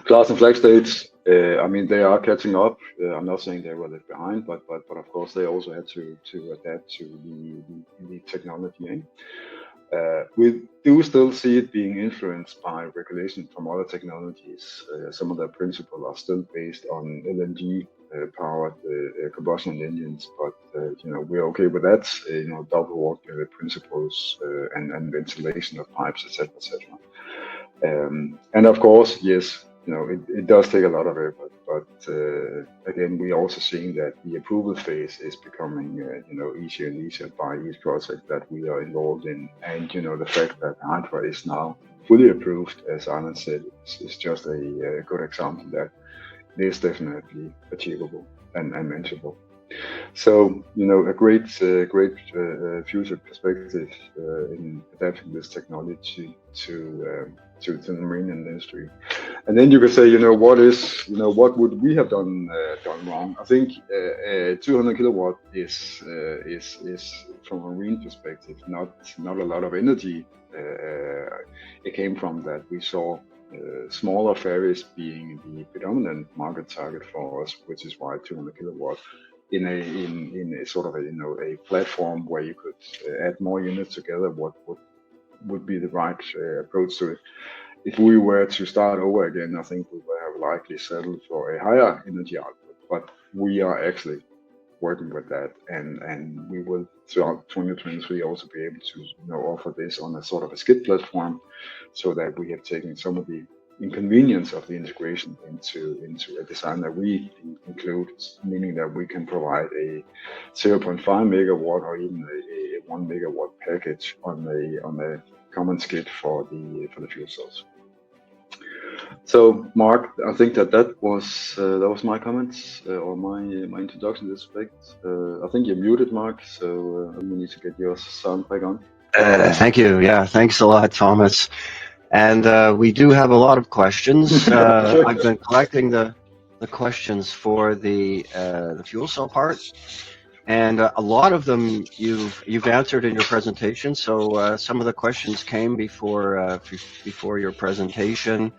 Class and flag states, they are catching up. I'm not saying they were left behind, but of course they also had to adapt to the technology. We do still see it being influenced by regulation from other technologies. Some of the principles are still based on LNG powered combustion engines, but we're okay with that. Double walk principles and ventilation of pipes, etc., etc. And of course, yes, it does take a lot of effort, but again, we're also seeing that the approval phase is becoming, easier and easier by each project that we are involved in. And, the fact that Hydra is now fully approved, as Arnold said, is just a good example that it is definitely achievable and manageable. So, a great future perspective in adapting this technology to the marine industry. And then you could say, what would we have done wrong? I think 200 kilowatt is from a marine perspective not a lot of energy. It came from that we saw smaller ferries being the predominant market target for us, which is why 200 kilowatt in a sort of a platform where you could add more units together. What would be the right approach to it? If we were to start over again, I think we would have likely settled for a higher energy output. But we are actually working with that, and we will throughout 2023 also be able to offer this on a sort of a skid platform, so that we have taken some of the inconvenience of the integration into a design that we include, meaning that we can provide a 0.5 megawatt or even a 1 megawatt package on a common skid for the fuel cells. So, Mark, I think that was my comments or my introduction to this subject. I think you're muted, Mark, so we need to get your sound back on. Thank you. Yeah, thanks a lot, Thomas. And we do have a lot of questions. I've been collecting the questions for the fuel cell part, and a lot of them you've answered in your presentation. So some of the questions came before your presentation.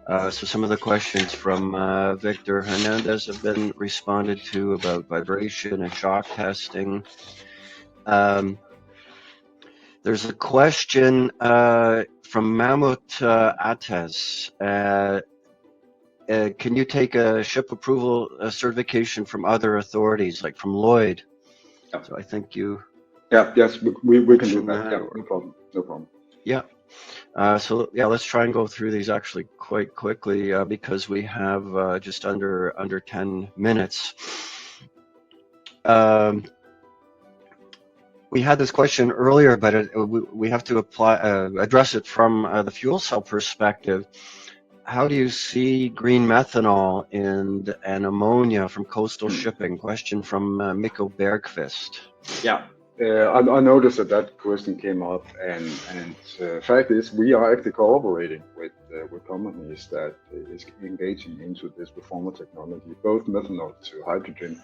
So some of the questions from Victor Hernandez have been responded to about vibration and shock testing. There's a question from Mahmout Ates. Can you take a ship approval certification from other authorities, like from Lloyd? Yeah. So I think you... Yes, we can do that. Yeah, no problem. Yeah. So yeah, let's try and go through these actually quite quickly because we have just under 10 minutes. We had this question earlier, but we have to address it from the fuel cell perspective. How do you see green methanol and ammonia from coastal shipping? Question from Mikko Bergqvist. Yeah. I noticed that question came up, and fact is we are actually cooperating with companies that is engaging into this reformer technology, both methanol to hydrogen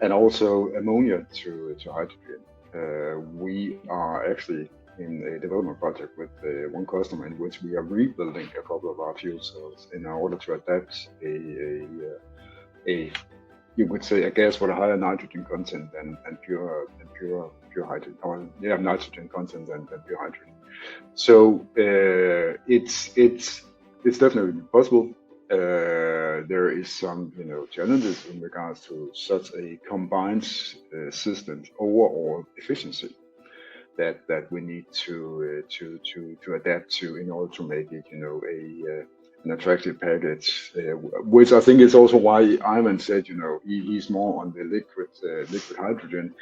and also ammonia to hydrogen. We are actually in a development project with one customer in which we are rebuilding a couple of our fuel cells in order to adapt a you would say a gas with a higher nitrogen content than pure hydrogen, or nitrogen content than pure hydrogen. So it's definitely possible. There is some challenges in regards to such a combined system overall efficiency that we need to adapt to in order to make it an attractive package, which I think is also why Ivan said he's more on the liquid hydrogen.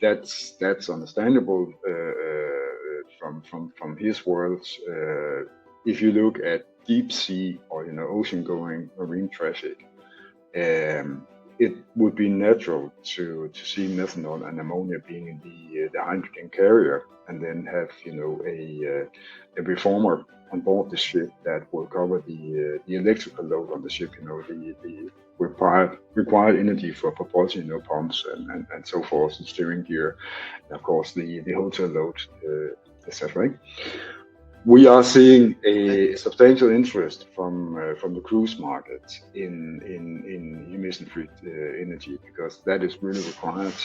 That's understandable from his world. If you look at deep sea or ocean going marine traffic, it would be natural to see methanol and ammonia being in the hydrogen carrier, and then have a reformer on board the ship that will cover the electrical load on the ship, the required energy for propulsion, pumps and so forth, and steering gear, and of course the hotel load, etc. We are seeing a substantial interest from the cruise market in emission-free energy, because that is really required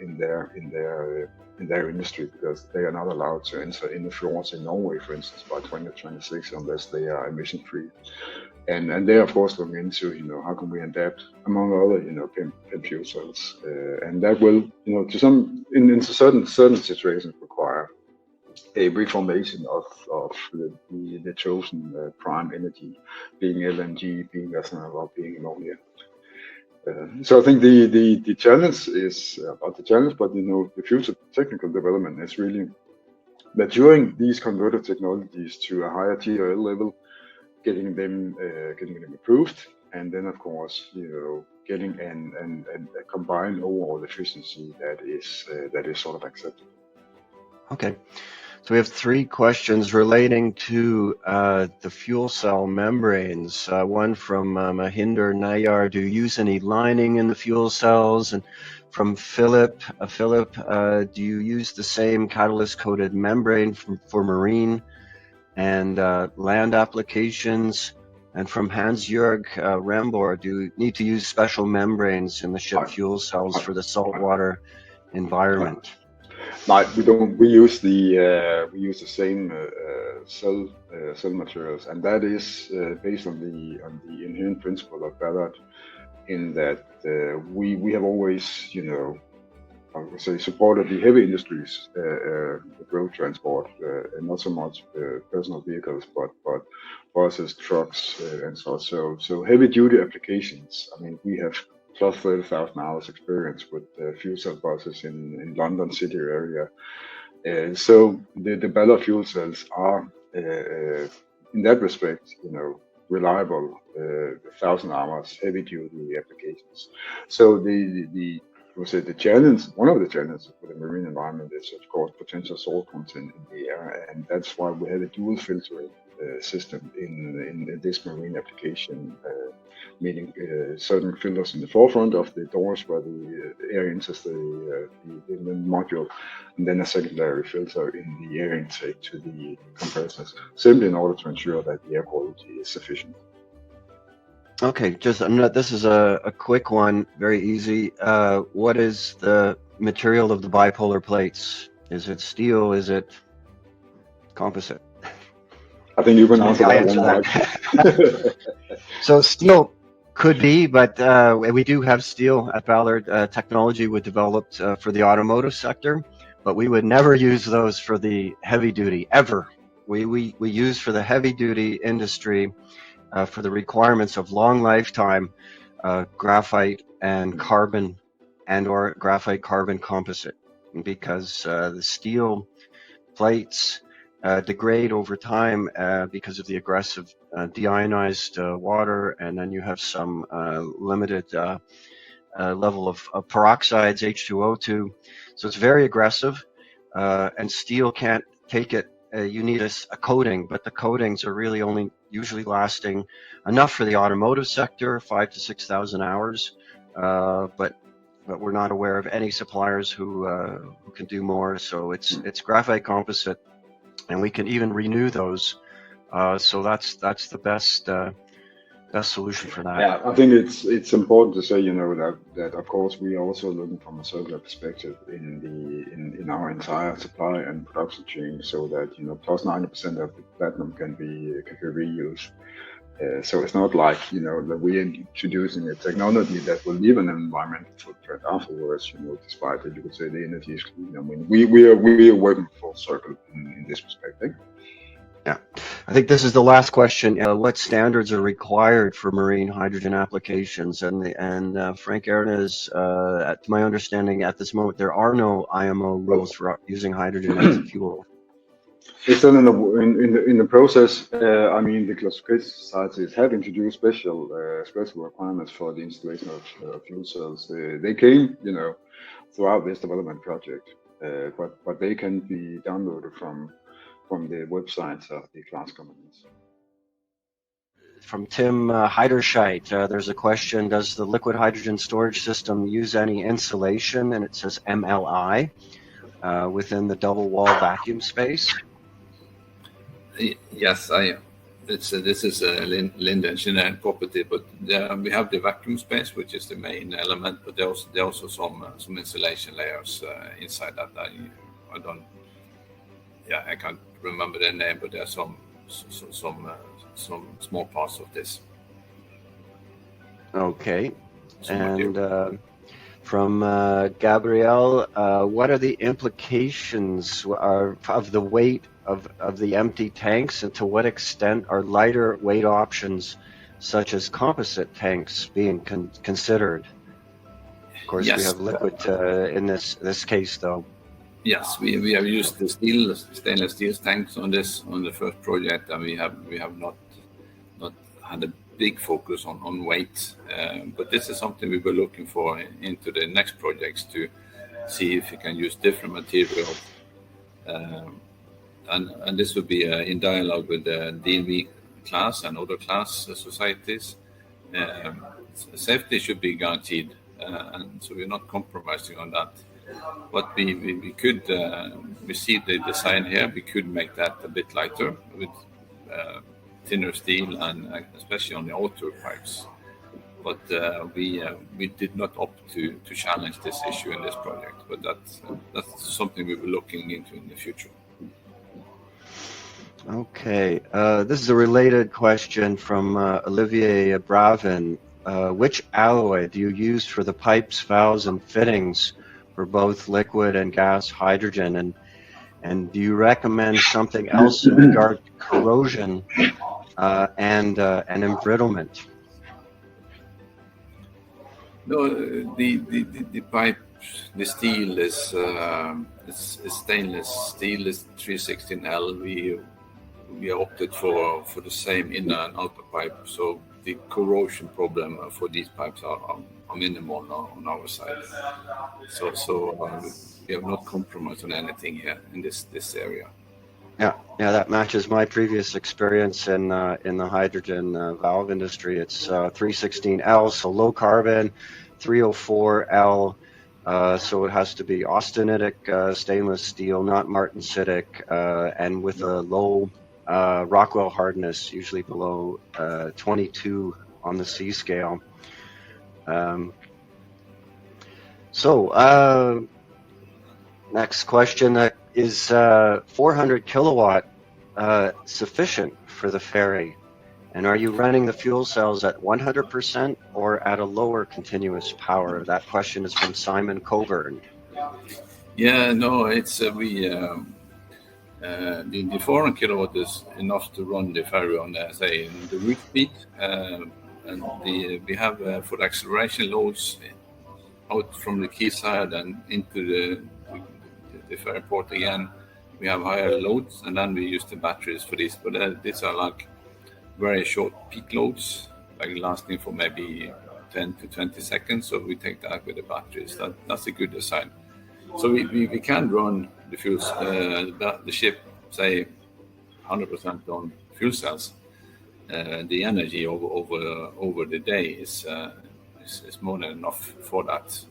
in their industry, because they are not allowed to enter in the fjords in Norway, for instance, by 2026 unless they are emission-free. And they of course looking into how can we adapt, among other PEM fuel cells, and that will to some in certain situations require a reformation of the chosen prime energy, being LNG, being methanol, or being ammonia. So I think the challenge is not the challenge, but the future technical development is really maturing these converter technologies to a higher TRL level, getting them approved, and then of course getting a combined overall efficiency that is sort of acceptable. Okay. So we have 3 questions relating to the fuel cell membranes. One from Mahinder Nayar: do you use any lining in the fuel cells? And from Philip, do you use the same catalyst-coated membrane for marine and land applications? And from Hans-Jörg Rambor: do you need to use special membranes in the ship fuel cells for the saltwater environment? No, we don't. We use the same cell materials, and that is based on the inherent principle of Ballard, in that we have always I would say, supported the heavy industries, road transport, and not so much personal vehicles, but buses, trucks, and so on. So heavy duty applications. I mean, we have plus 30,000 hours experience with fuel cell buses in London city area. So the Ballard fuel cells are, in that respect, reliable, 1,000 hours, heavy duty applications. So the challenge, one of the challenges for the marine environment is, of course, potential salt content in the air, and that's why we have a dual filtering system in this marine application, meaning certain filters in the forefront of the doors where the air enters the module, and then a secondary filter in the air intake to the compressors, simply in order to ensure that the air quality is sufficient. Okay, this is a quick one, very easy. What is the material of the bipolar plates? Is it steel? Is it composite? I think you can answer that. So steel could be, but we do have steel at Ballard. Technology we developed for the automotive sector, but we would never use those for the heavy duty, ever. We use for the heavy duty industry, for the requirements of long lifetime, graphite and carbon or graphite carbon composite, because the steel plates degrade over time because of the aggressive deionized water, and then you have some limited level of peroxides, H2O2. So it's very aggressive, and steel can't take it. You need a coating, but the coatings are really only usually lasting enough for the automotive sector, 5,000 to 6,000 hours. But we're not aware of any suppliers who can do more. So it's graphite composite, and we can even renew those. So that's the best solution for that. Yeah, I think it's important to say, that of course we are also looking from a circular perspective in our entire supply and production chain, so that plus 90% of the platinum can be reused. So it's not like that we're introducing a technology that will leave an environmental footprint afterwards. Despite that you could say the energy is clean. I mean, we are working full circle in this perspective. Yeah, I think this is the last question. What standards are required for marine hydrogen applications? And Frank Ernest, to my understanding, at this moment there are no IMO rules for using hydrogen as a fuel. It's still in the process. I mean, the classification societies have introduced special requirements for the installation of fuel cells. They came, throughout this development project, but they can be downloaded from the websites of the class companies. From Tim Heiderscheit, there's a question: does the liquid hydrogen storage system use any insulation? And it says MLI within the double wall vacuum space. Yes, this is a Linde engineering property, but we have the vacuum space, which is the main element, but there are also some insulation layers inside that. I can't remember the name, but there are some small parts of this. Okay, and from Gabrielle, what are the implications of the weight of the empty tanks, and to what extent are lighter weight options such as composite tanks being considered? Of course, yes. We have liquid in this case, though. Yes, we have used the stainless steel tanks on the first project, and we have not had a big focus on weight. But this is something we were looking for into the next projects, to see if we can use different materials. And this will be in dialogue with the DNV class and other class societies. Safety should be guaranteed, and so we're not compromising on that. But we could, we see the design here, we could make that a bit lighter with thinner steel, and especially on the outer pipes. But we did not opt to challenge this issue in this project. But that's something we were looking into in the future. Okay, this is a related question from Olivier Bravin. Which alloy do you use for the pipes, valves, and fittings for both liquid and gas hydrogen, and do you recommend something else in regard to corrosion and embrittlement? No, the pipe, the steel is stainless steel, is 316L. We opted for the same inner and outer pipe, so the corrosion problem for these pipes are minimal on our side. So we have not compromised on anything here in this area. Yeah, that matches my previous experience in the hydrogen valve industry. It's 316L, so low carbon, 304L. So it has to be austenitic stainless steel, not martensitic, and with a low Rockwell hardness, usually below 22 on the C scale. Next question, is 400 kilowatt sufficient for the ferry? And are you running the fuel cells at 100% or at a lower continuous power? That question is from Simon Coburn. Yeah, no, it's the 400 kilowatt is enough to run the ferry on, say, the route speed, and we have for the acceleration loads out from the quayside and into the ferry port again. We have higher loads, and then we use the batteries for this. But these are like very short peak loads, like lasting for maybe 10 to 20 seconds. So we take that with the batteries. That's a good design. So we can run the fuels, the ship, say 100% on fuel cells. The energy over the day is more than enough for that.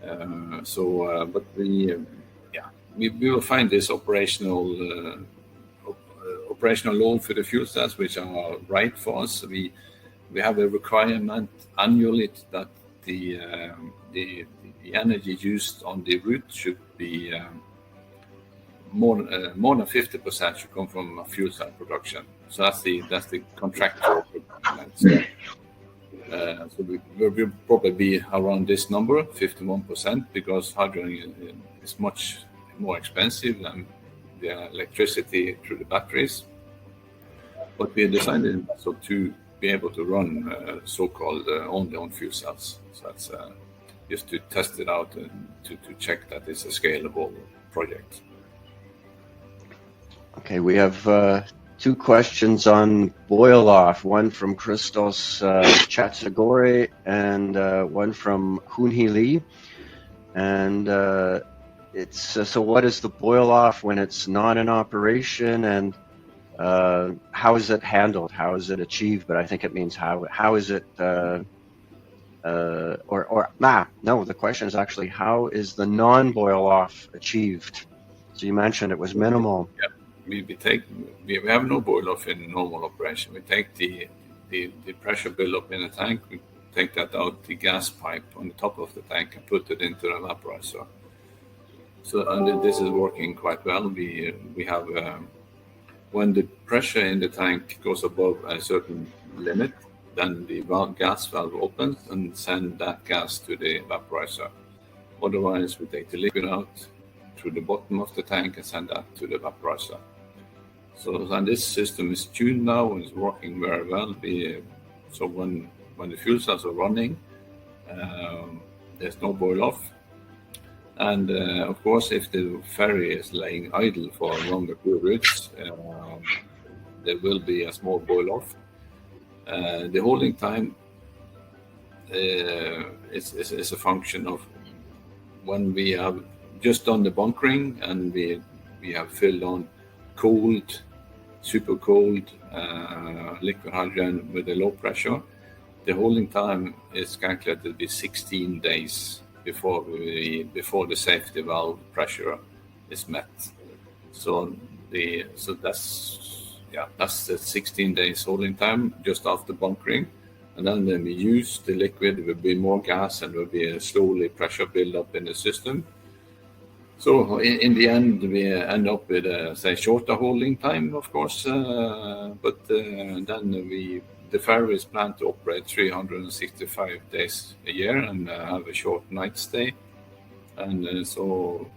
But we will find this operational load for the fuel cells, which are right for us. We have a requirement annually that the energy used on the route should be more than 50% should come from fuel cell production. So that's the contractual requirement. So we'll probably be around this number, 51%, because hydrogen is much more expensive than the electricity through the batteries. But we decided so to be able to run so-called only on fuel cells. So that's just to test it out and to check that it's a scalable project. Okay, we have two questions on boil off, one from Christos Chatsagore and one from Hoonhee Lee. And it's so what is the boil off when it's not in operation, and how is it handled? How is it achieved? But I think it means how is it the question is actually how is the non-boil off achieved? So you mentioned it was minimal. Yeah. We have no boil off in normal operation. We take the pressure build-up in the tank, we take that out the gas pipe on the top of the tank and put it into the vaporizer. So and this is working quite well. We have when the pressure in the tank goes above a certain limit, then the gas valve opens and send that gas to the vaporizer. Otherwise, we take the liquid out through the bottom of the tank and send that to the vaporizer. So and this system is tuned now and is working very well. So when the fuel cells are running, there's no boil off. And of course, if the ferry is laying idle for longer periods, there will be a small boil off. The holding time is a function of when we have just done the bunkering and we have filled on cold, super cold liquid hydrogen with a low pressure. The holding time is calculated to be 16 days before the safety valve pressure is met. So that's the 16 days holding time just after bunkering. And then when we use the liquid, there will be more gas and there will be a slowly pressure build up in the system. So in the end, we end up with a shorter holding time, of course, but then the ferry is planned to operate 365 days a year and have a short night stay. And so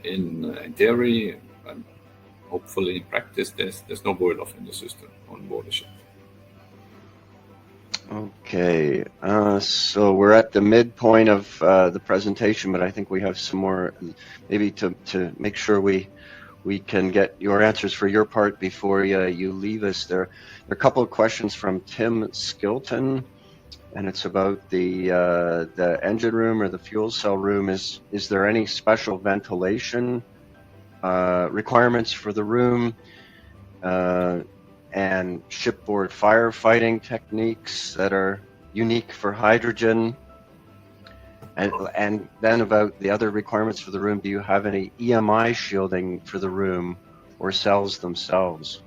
in theory and hopefully in practice, there's no boil off in the system on board the ship. Okay, so we're at the midpoint of the presentation, but I think we have some more, maybe to make sure we can get your answers for your part before you leave us. There are a couple of questions from Tim Skilton, and it's about the engine room or the fuel cell room. Is there any special ventilation requirements for the room? And shipboard firefighting techniques that are unique for hydrogen. And then about the other requirements for the room, do you have any EMI shielding for the room or cells themselves?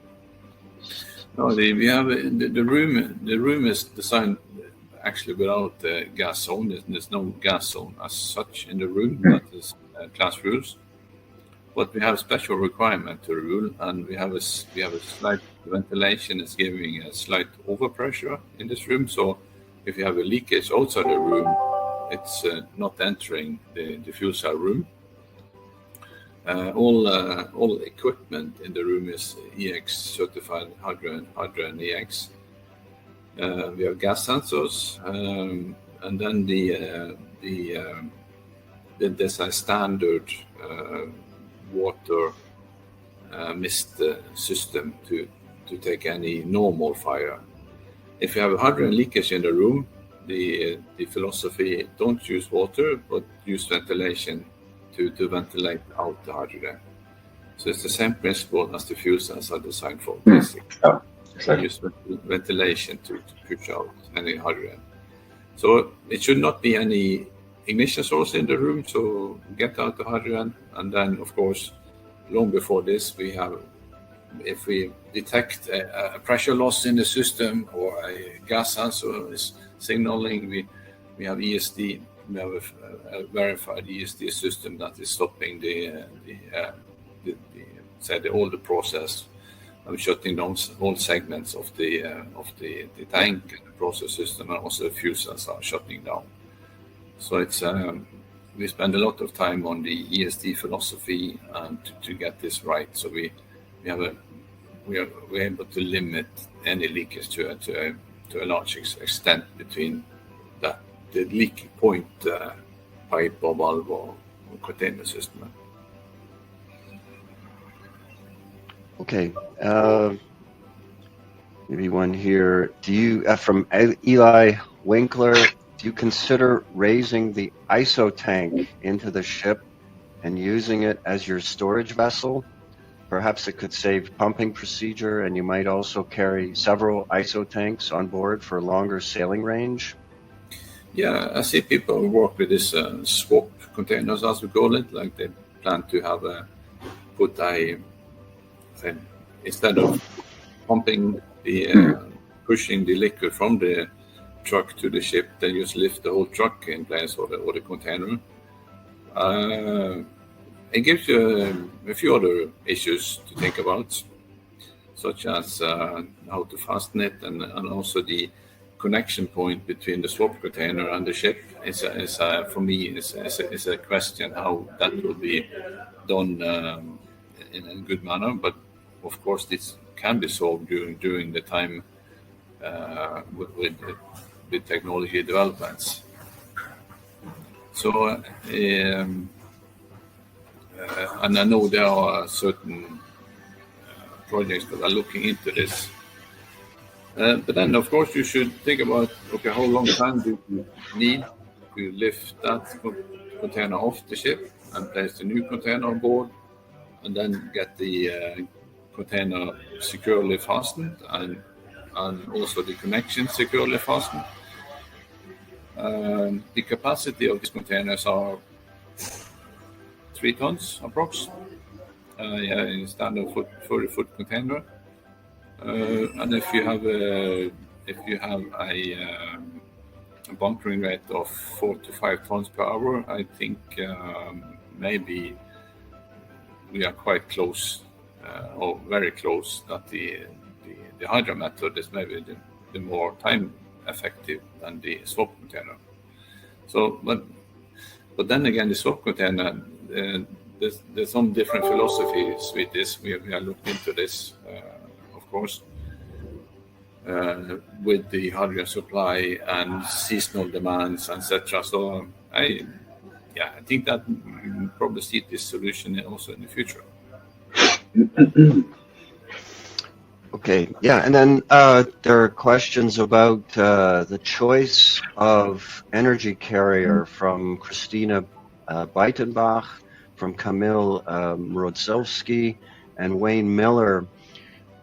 No, we have the room. The room is designed actually without the gas zone. There's no gas zone as such in the room. That is class rules. But we have special requirement to the rule, and we have a slight ventilation is giving a slight overpressure in this room. So if you have a leakage outside the room, it's not entering the fuel cell room. All equipment in the room is EX certified, Hydra and EX. We have gas sensors, and then there's a standard water mist system to take any normal fire. If you have a hydrogen leakage in the room, the philosophy, don't use water, but use ventilation to ventilate out the hydrogen. So it's the same principle as the fuel cells are designed for, basically. Yeah, exactly. Use ventilation to push out any hydrogen. So it should not be any ignition source in the room, so get out the hydrogen. And then, of course, long before this, if we detect a pressure loss in the system or a gas sensor is signaling, we have ESD. We have a verified ESD system that is stopping all the process of shutting down all segments of the tank and the process system, and also the fuel cells are shutting down. So it's we spend a lot of time on the ESD philosophy and to get this right. So we're able to limit any leakage to a large extent between the leak point pipe or valve or containment system. Okay, maybe one here. Do you, from Eli Winkler, do you consider raising the ISO tank into the ship and using it as your storage vessel? Perhaps it could save pumping procedure, and you might also carry several ISO tanks on board for longer sailing range. Yeah, I see people work with this swap containers, as we call it. Like they plan to have instead of pumping pushing the liquid from the truck to the ship, they just lift the whole truck in place or the container. It gives you a few other issues to think about, such as how to fasten it, and also the connection point between the swap container and the ship for me is a question how that will be done in a good manner. But of course, this can be solved during the time with technology developments. So, and I know there are certain projects that are looking into this. But then, of course, you should think about, okay, how long time do you need to lift that container off the ship and place the new container on board, and then get the container securely fastened and also the connection securely fastened. The capacity of these containers are 3 tons approx. In standard 40-foot container. And if you have a bunkering rate of 4 to 5 tons per hour, I think maybe we are quite close or very close that the Hydra method is maybe the more time effective than the swap container. So, but But then again, the swap container, there's some different philosophies with this. We have looked into this, of course, with the hydrogen supply and seasonal demands, etc. So I think that we will probably see this solution also in the future. Okay, yeah, and then there are questions about the choice of energy carrier from Christina Beitenbach, from Kamil Mrodzowski, and Wayne Miller.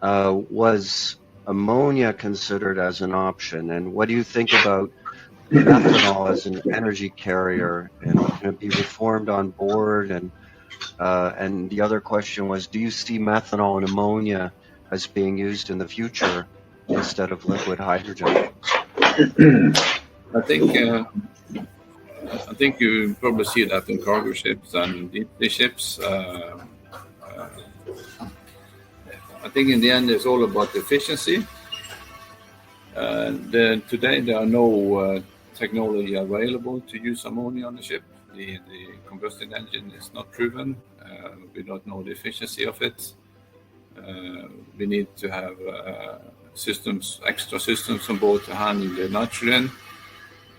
Was ammonia considered as an option, and what do you think about methanol as an energy carrier, and can it be reformed on board? And the other question was, do you see methanol and ammonia as being used in the future instead of liquid hydrogen? I think you probably see that in cargo ships and deep sea ships. I think in the end it's all about efficiency. Today there are no technology available to use ammonia on the ship. The combustion engine is not proven. We don't know the efficiency of it. We need to have extra systems on board to handle the nitrogen,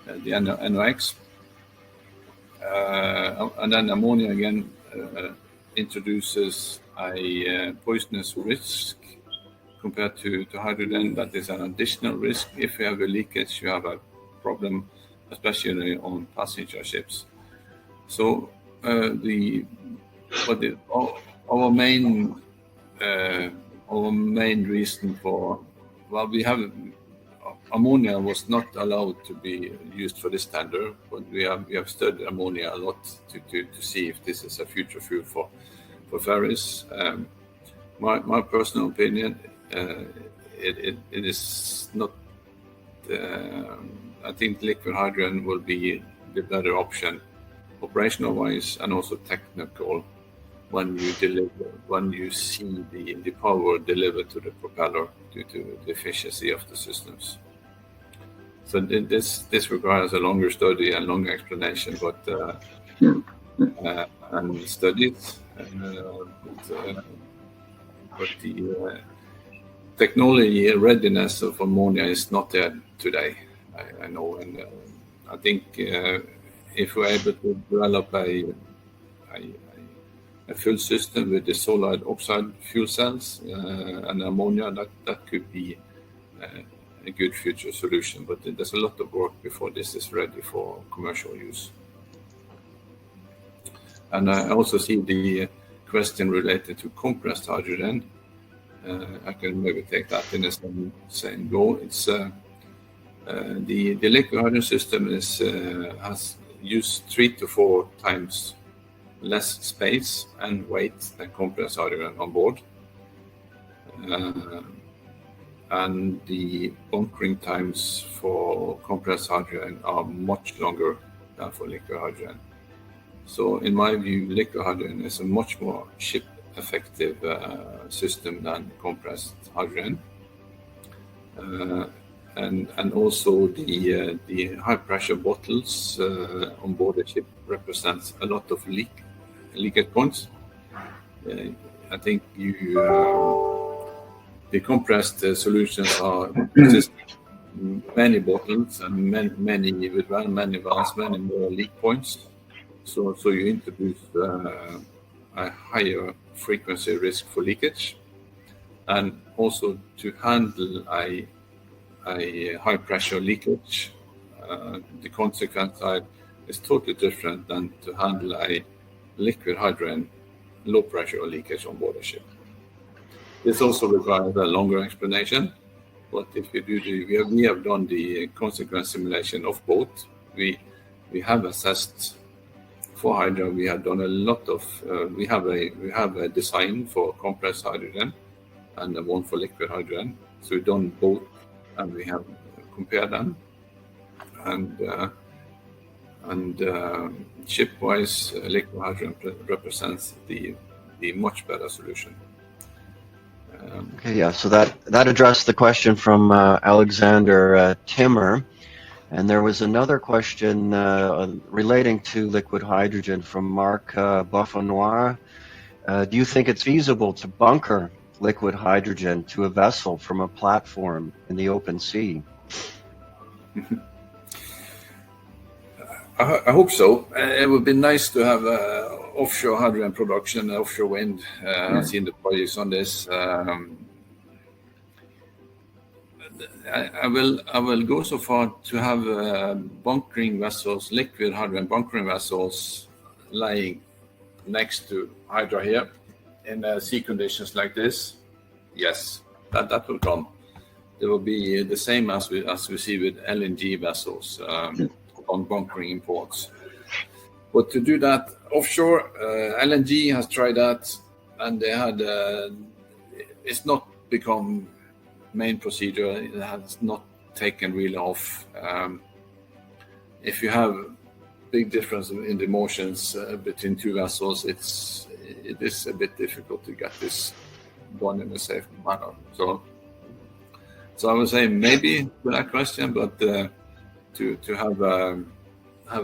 the NOx. And then ammonia again introduces a poisonous risk compared to hydrogen. That is an additional risk. If you have a leakage, you have a problem, especially on passenger ships. So our main reason for, well, we have ammonia was not allowed to be used for this tender, but we have studied ammonia a lot to see if this is a future fuel for ferries. My personal opinion, it is not. I think liquid hydrogen will be the better option, operational wise and also technical, when you see the power delivered to the propeller due to the efficiency of the systems. So this requires a longer study and longer explanation, but and studies. But the technology readiness of ammonia is not there today. I know, and I think if we're able to develop a full system with the solid oxide fuel cells and ammonia, that could be a good future solution. But there's a lot of work before this is ready for commercial use. And I also see the question related to compressed hydrogen. I can maybe take that in the same go. It's the liquid hydrogen system has used 3 to 4 times less space and weight than compressed hydrogen on board. And the bunkering times for compressed hydrogen are much longer than for liquid hydrogen. So in my view, liquid hydrogen is a much more ship-effective system than compressed hydrogen. And also the high-pressure bottles on board the ship represents a lot of leakage points. I think the compressed solutions are many bottles and many valves, many more leak points. So you introduce a higher frequency risk for leakage, and also to handle a high pressure leakage, the consequence side is totally different than to handle a liquid hydrogen low pressure leakage on board a ship. This also requires a longer explanation, but if you do we have done the consequence simulation of both. We have assessed for Hydra. We have done a lot of. We have a design for compressed hydrogen and one for liquid hydrogen. So we've done both, and we have compared them. And ship-wise, liquid hydrogen represents the much better solution. Okay, yeah, so that addressed the question from Alexander Timmer. And there was another question relating to liquid hydrogen from Marc Boffanoir. Do you think it's feasible to bunker liquid hydrogen to a vessel from a platform in the open sea? I hope so. It would be nice to have offshore hydrogen production, offshore wind. I've seen the projects on this. I will go so far to have bunkering vessels, liquid hydrogen bunkering vessels, lying next to Hydra here in sea conditions like this. Yes, that will come. It will be the same as we see with LNG vessels on bunkering imports. But to do that offshore, LNG has tried that, and they had it's not become main procedure. It has not taken really off. If you have big difference in the motions between two vessels, it is a bit difficult to get this done in a safe manner. So I would say maybe to that question, but to have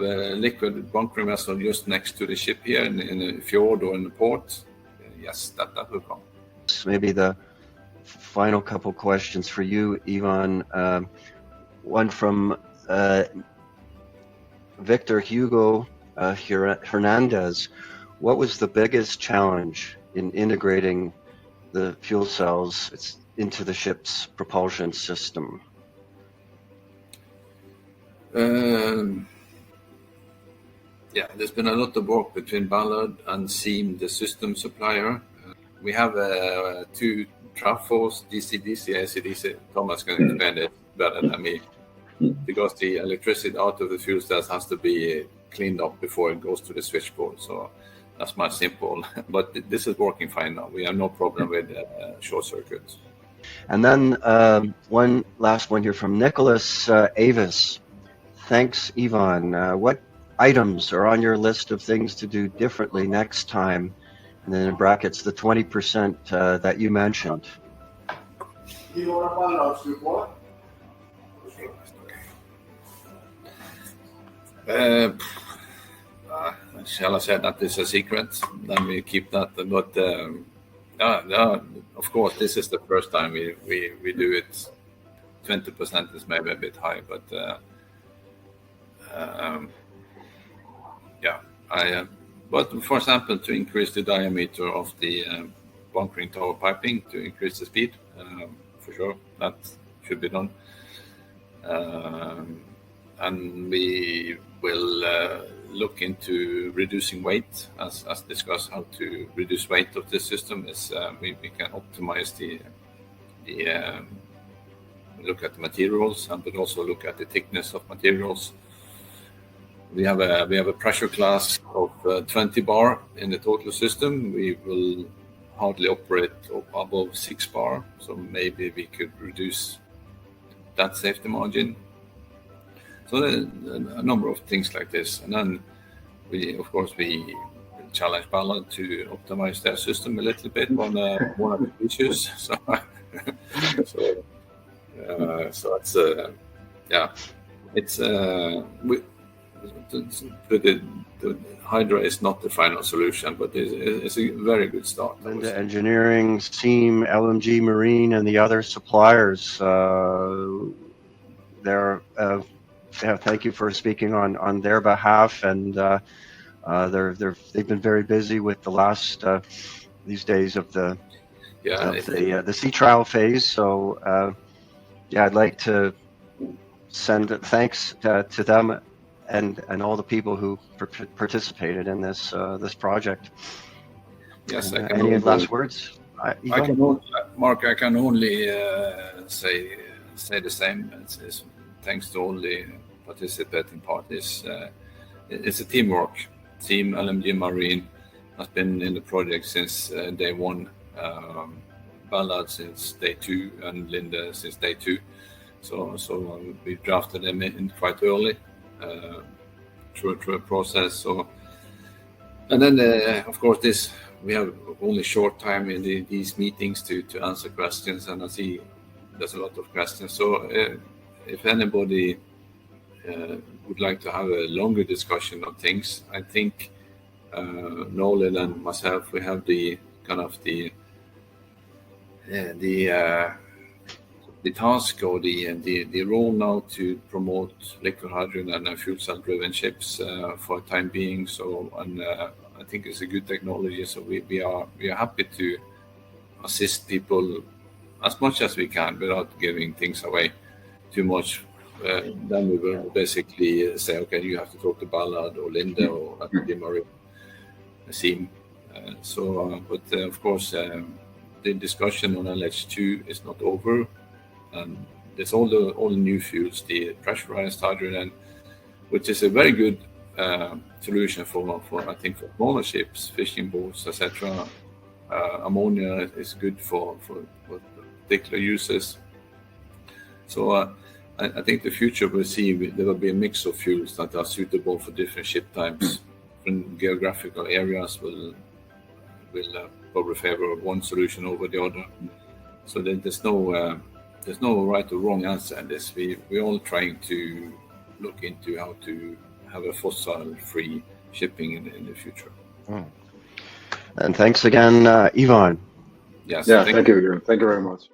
a liquid bunkering vessel just next to the ship here in a fjord or in the port, yes, that will come. Maybe the final couple questions for you, Ivan. One from Victor Hugo Hernandez. What was the biggest challenge in integrating the fuel cells into the ship's propulsion system? Yeah, there's been a lot of work between Ballard and SEAM, the system supplier. We have two trafos, DC-DC, AC-DC. Thomas can explain it better than me, because the electricity out of the fuel cells has to be cleaned up before it goes to the switchboard. So that's much simple. But this is working fine now. We have no problem with short circuits. And then one last one here from Nicholas Avis. Thanks, Ivan. What items are on your list of things to do differently next time? And then in brackets, the 20% that you mentioned. Shall I say that is a secret? Then we keep that. But of course, this is the first time we do it. 20% is maybe a bit high, but but for example, to increase the diameter of the bunkering tower piping to increase the speed, for sure, that should be done. And we will look into reducing weight, as discussed. How to reduce weight of the system is we can optimize the look at the materials, but also look at the thickness of materials. We have a pressure class of 20 bar in the total system. We will hardly operate above 6 bar, so maybe we could reduce that safety margin. So a number of things like this, and then we challenge Ballard to optimize their system a little bit on one of the issues. So it's the Hydra is not the final solution, but it's a very good start. Linde Engineering, SEAM, LMG Marine, and the other suppliers. Thank you for speaking on their behalf, and they've been very busy with the last these days of the sea trial phase. So I'd like to send thanks to them and all the people who participated in this project. Yes, any last words? Mark, I can only say the same. It's thanks to all the participating parties. It's a teamwork. Team LMG Marine has been in the project since day one. Ballard since day 2, and Linde since day 2. So we drafted them in quite early through a process. So, and then of course we have only short time in these meetings to answer questions, and I see there's a lot of questions. So if anybody would like to have a longer discussion on things. I think Norled and myself, we have the kind of the task or the role now to promote liquid hydrogen and fuel cell driven ships for the time being. So, and I think it's a good technology. So we are happy to assist people as much as we can without giving things away too much. Then we will basically say, okay, you have to talk to Ballard or Linda or the Marine Seam. But of course, the discussion on LH2 is not over. And there's all the new fuels, the pressurized hydrogen, which is a very good solution for I think for smaller ships, fishing boats, etc. Ammonia is good for particular uses. So I think the future will see there will be a mix of fuels that are suitable for different ship types. Different geographical areas will probably favor one solution over the other. So there's no right or wrong answer in this. We're all trying to look into how to have a fossil-free shipping in the future. And thanks again, Ivan. Yes. Yeah, thank you very much.